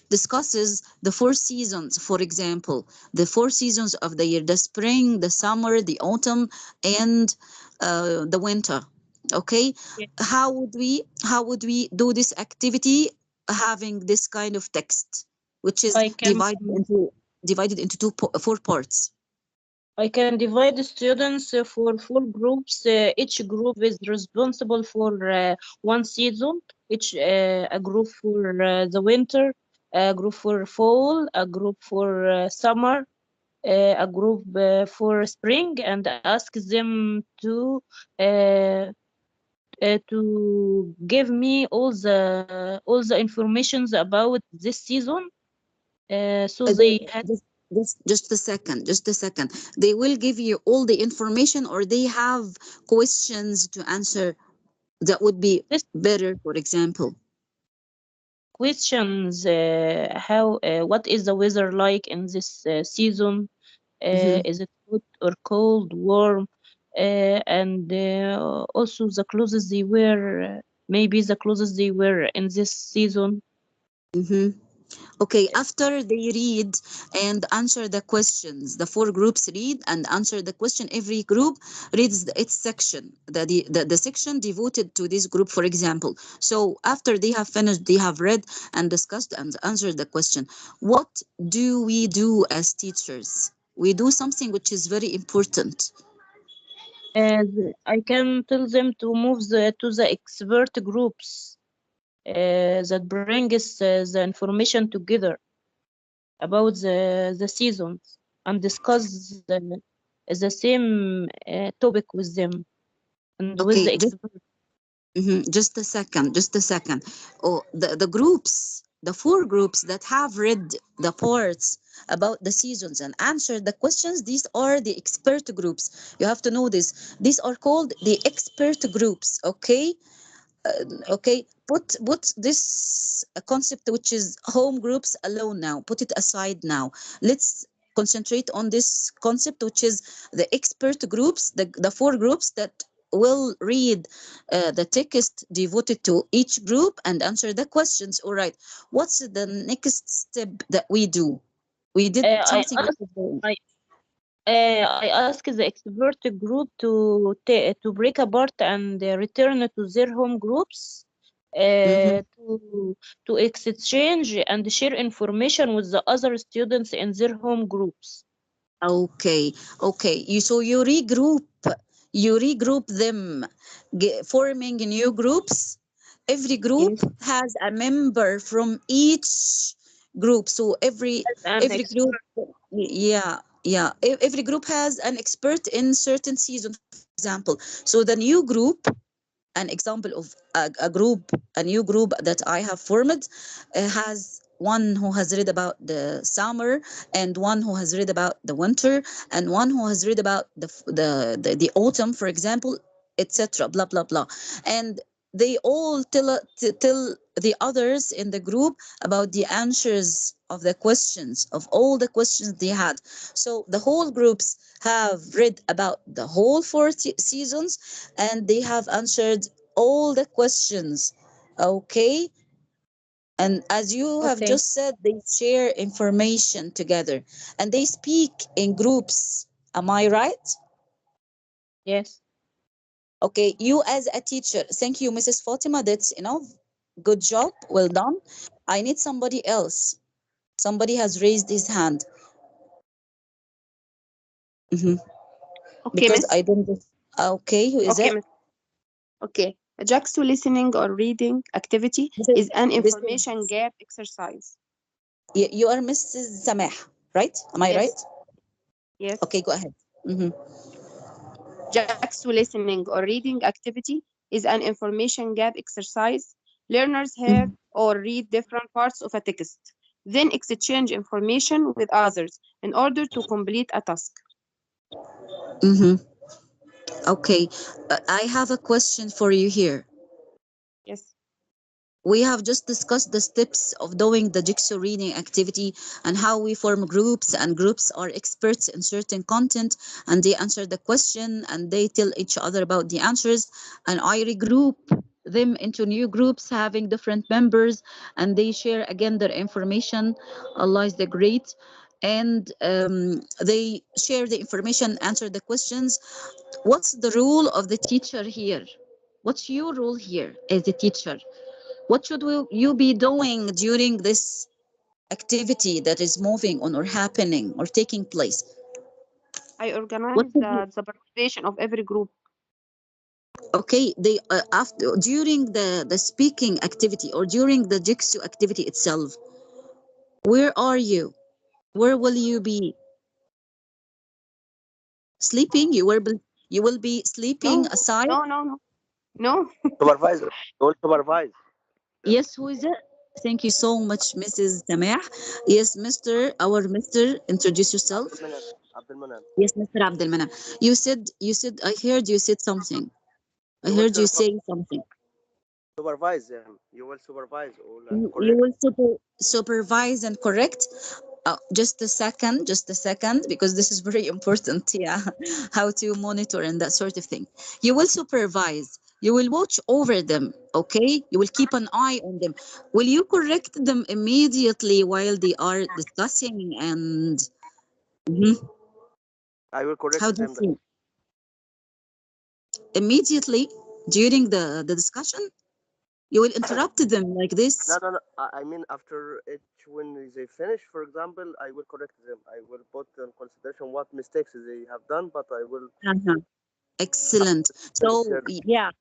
discusses the four seasons, for example, the four seasons of the year: the spring, the summer, the autumn, and the winter. Okay, how would we do this activity having this kind of text, which is I can divided into four parts? I can divide the students for four groups. Each group is responsible for one season. Each a group for the winter, a group for fall, a group for summer, a group for spring, and ask them to give me all the informations about this season. So They, they had just a second. They will give you all the information, or they have questions to answer that would be this better, for example. questions. How what is the weather like in this season? Mhm. Is it hot or cold, warm? And also the clothes they wear. Maybe the clothes they wear in this season. Mhm. Okay, after they read and answer the questions, the four groups read and answer the question. Every group reads its section, the section devoted to this group, for example. So after they have finished, they have read and discussed and answered the question. What do we do as teachers? We do something which is very important. I can tell them to move to the expert groups that brings the information together about the seasons and discuss the same topic with them and with Okay, the expert. just a second, just a second. Oh, the groups, the four groups that have read the parts about the seasons and answered the questions, these are the expert groups. You have to know this. These are called the expert groups. Okay, okay. Put this concept, which is home groups, alone now. Put it aside now. Let's concentrate on this concept, which is the expert groups, the four groups that will read the text devoted to each group and answer the questions. All right. What's the next step that we do? We did I something which asked is very I asked the expert group to break apart and return to their home groups Mhm. to exchange and share information with the other students in their home groups. Okay, okay. You regroup them, forming new groups. Every group Yes. has a member from each group. So every As an every group, expert, yeah, yeah. Every group has an expert in certain season, for example. So the new group, an example of a new group that I have formed, has one who has read about the summer, and one who has read about the winter, and one who has read about the autumn, for example, etc. Blah blah blah, and they all tell the others in the group about the answers of the questions, of all the questions they had. So the whole groups have read about the whole four seasons, and they have answered all the questions. Okay. And as you have Okay. just said, they share information together and they speak in groups. Am I right? yes. Okay. You as a teacher, thank you, Mrs. Fatima. That's enough. Good job. Well done. I need somebody else. Somebody has raised his hand. Mhm. Okay, Because miss. I don't. Okay. Who is Okay, it? miss. Okay. A Jackson listening or reading activity This is, is an this information is, gap exercise. you are Mrs. Samah, right? Am I right? Yes. Yes. Okay, go ahead. Mhm. Jackson listening or reading activity is an information gap exercise. Learners hear Mhm. or read different parts of a text, then exchange information with others in order to complete a task. Mhm. Okay, I have a question for you here. Yes. We have just discussed the steps of doing the jigsaw reading activity and how we form groups, and groups are experts in certain content and they answer the question and they tell each other about the answers, and I regroup them into new groups having different members and they share again their information. Allah is the great. And they share the information, answer the questions. What's the role of the teacher here? What's your role here as a teacher? What should you be doing during this activity that is moving on or happening or taking place? I What organize should you? the participation of every group. Okay, they after during the speaking activity or during the jigsaw activity itself, where are you? Where will you be sleeping? You will be sleeping No, aside. no, no, no, no. Supervisor. You will supervise them. Yes, who is it? Thank you so much, Mrs. Samah. Yes, Mr. Introduce yourself. Abdul Manan. Abdul Manan. Yes, Mr. Abdelmana. You said, I heard you said something. I You will heard you saying something. supervise them. You will supervise all and You correct. will supervise and correct. Just a second, because this is very important. Yeah, how to monitor and that sort of thing. You will supervise. You will watch over them. Okay. You will keep an eye on them. Will you correct them immediately while they are discussing? And Mhm. I will How correct do you them. feel? Immediately during the discussion, you will interrupt them like No, this. no, no. I mean, after each when they finish, for example, I will correct them. I will put in consideration what mistakes they have done, but I will Uh-huh. Excellent. finish So, here. yeah,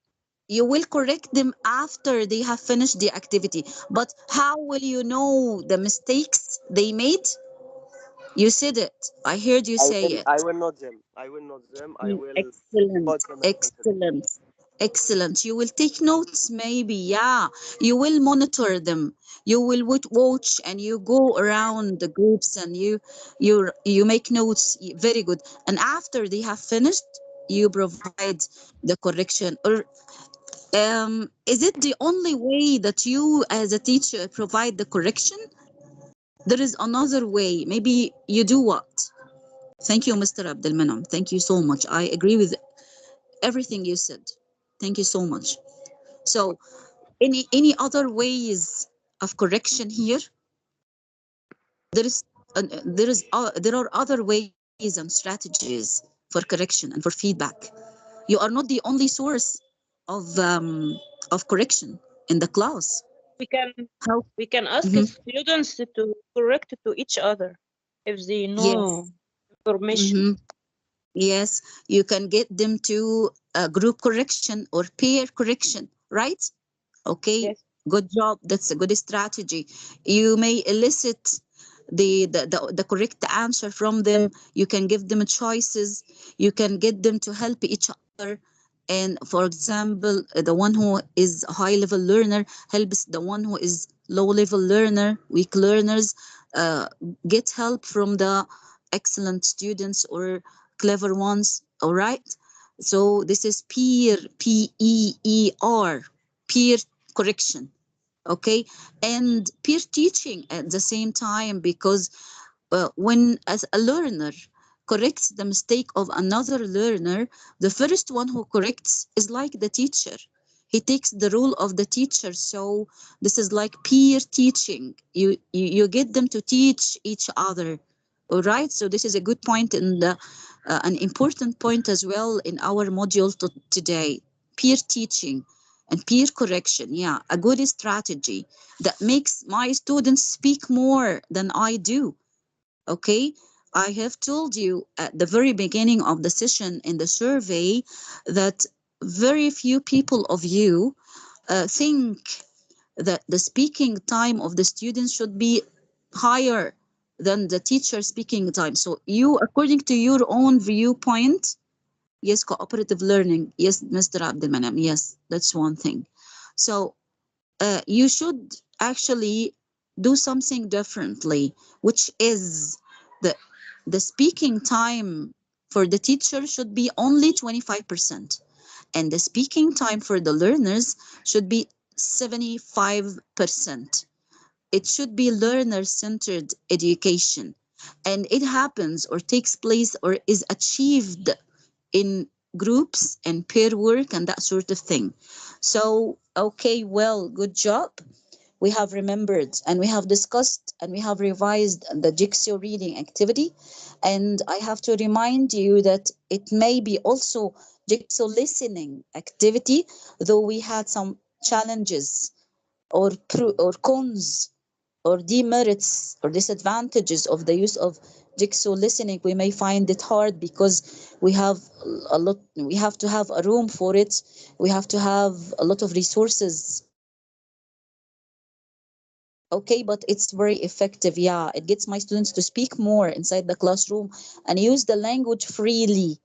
you will correct them after they have finished the activity. But how will you know the mistakes they made? You said it. I heard you say I it. will note them. I will note them. I will Excellent. put them in consideration. Excellent. Excellent. You will take notes, maybe. Yeah. You will monitor them. You will watch and you go around the groups and you make notes. Very good. And after they have finished, you provide the correction. Or is it the only way that you as a teacher provide the correction? There is another way. Maybe you do what? Thank you, Mr. Abdelmanam. Thank you so much. I agree with everything you said. Thank you so much. So, any other ways of correction here? There is there are other ways and strategies for correction and for feedback. You are not the only source of correction in the class. We can How? we can ask Mhm. students to correct to each other if they know Yes. information. Hmm. Yes, you can get them to group correction or peer correction, right? Okay, Yes. good job. That's a good strategy. You may elicit the correct answer from them. You can give them choices. You can get them to help each other. And for example, the one who is a high level learner helps the one who is low level learner, weak learners, uh, get help from the excellent students or clever ones. All right. So this is peer, PEER, peer correction. Okay, and peer teaching at the same time, because when as a learner corrects the mistake of another learner, the first one who corrects is like the teacher. He takes the role of the teacher. So this is like peer teaching. You get them to teach each other. All right. So this is a good point and an important point as well in our module today. Peer teaching and peer correction. Yeah, a good strategy that makes my students speak more than I do. Okay, I have told you at the very beginning of the session in the survey that very few people of you think that the speaking time of the students should be higher than the teacher speaking time. So you, according to your own viewpoint, yes, cooperative learning, yes, Mr. Abdelmanam, yes, that's one thing. So you should actually do something differently, which is the the speaking time for the teacher should be only 25%, and the speaking time for the learners should be 75%. It should be learner centered education, and it happens or takes place or is achieved in groups and peer work and that sort of thing. So, okay, well, good job. We have remembered and we have discussed and we have revised the Jigsaw reading activity. And I have to remind you that it may be also Jigsaw listening activity, though we had some challenges or or cons or demerits or disadvantages of the use of Jigsaw listening. We may find it hard because we have we have to have a room for it. We have to have a lot of resources. Okay, but it's very effective. Yeah, it gets my students to speak more inside the classroom and use the language freely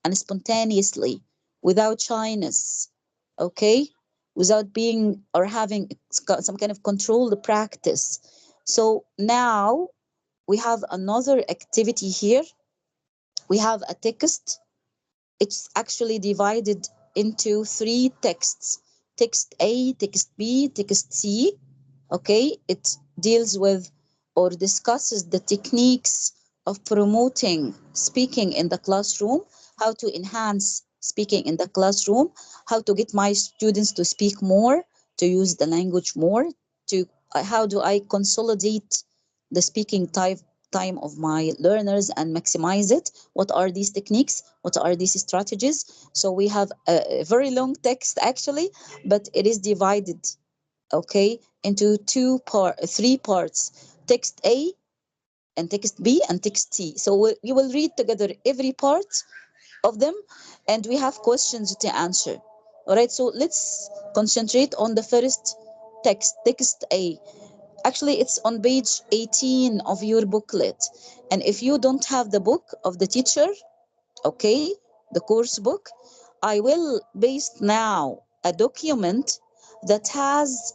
and spontaneously without shyness. Okay, without being or having some kind of controlled practice. So now we have another activity here. We have a text. It's actually divided into three texts: text A, text B, text C. Okay, it deals with or discusses the techniques of promoting speaking in the classroom, how to enhance speaking in the classroom, how to get my students to speak more, to use the language more, to how do I consolidate the speaking time of my learners and maximize it. What are these techniques? What are these strategies? So we have a very long text actually, but it is divided, okay, into three parts: text A and text B and text C. So you will read together every part of them, and we have questions to answer. All right, so let's concentrate on the first text, text A. Actually, it's on page 18 of your booklet. And if you don't have the book of the teacher, okay, the course book, I will paste now a document that has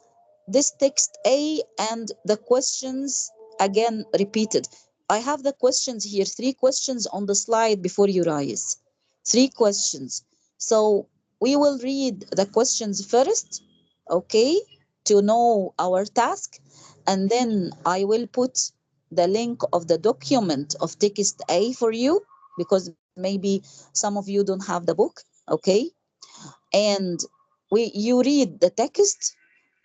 this text A and the questions again repeated. I have the questions here, three questions on the slide before your eyes. Three questions. So we will read the questions first, okay, to know our task, and then I will put the link of the document of text A for you, because maybe some of you don't have the book, okay? And you read the text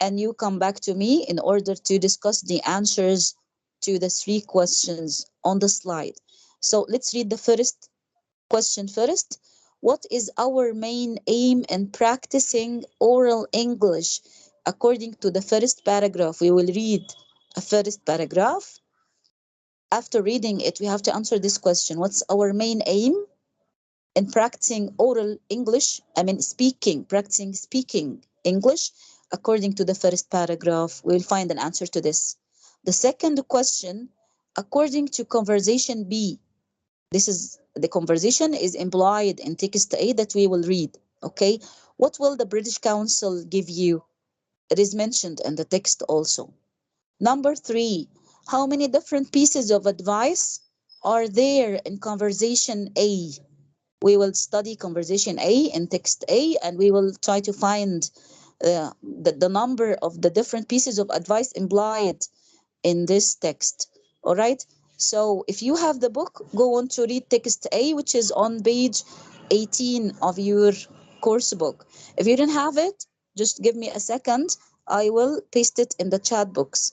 and you come back to me in order to discuss the answers to the three questions on the slide. So let's read the first question first. What is our main aim in practicing oral English? According to the first paragraph, we will read a first paragraph. After reading it, we have to answer this question. What's our main aim in practicing oral English? I mean, practicing speaking English. According to the first paragraph, we will find an answer to this. The second question, according to conversation B, this is the conversation is implied in text A that we will read. Okay, what will the British Council give you? It is mentioned in the text also. Number three, how many different pieces of advice are there in conversation A? We will study conversation A in text A, and we will try to find the number of the different pieces of advice implied in this text. All right. So if you have the book, go on to read text A, which is on page 18 of your course book. If you don't have it, just give me a second. I will paste it in the chat box.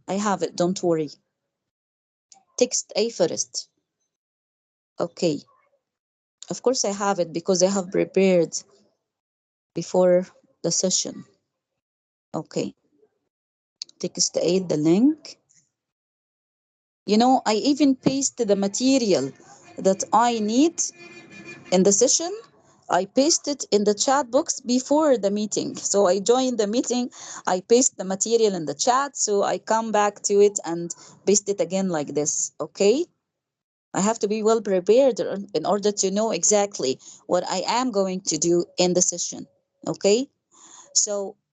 I have it, don't worry. Text A first. Okay. Of course, I have it because I have prepared before the session. Okay. Text A, the link. You know, I even pasted the material that I need in the session. I paste it in the chat box before the meeting. So I join the meeting, I paste the material in the chat, so I come back to it and paste it again like this. Okay? I have to be well prepared in order to know exactly what I am going to do in the session. Okay? So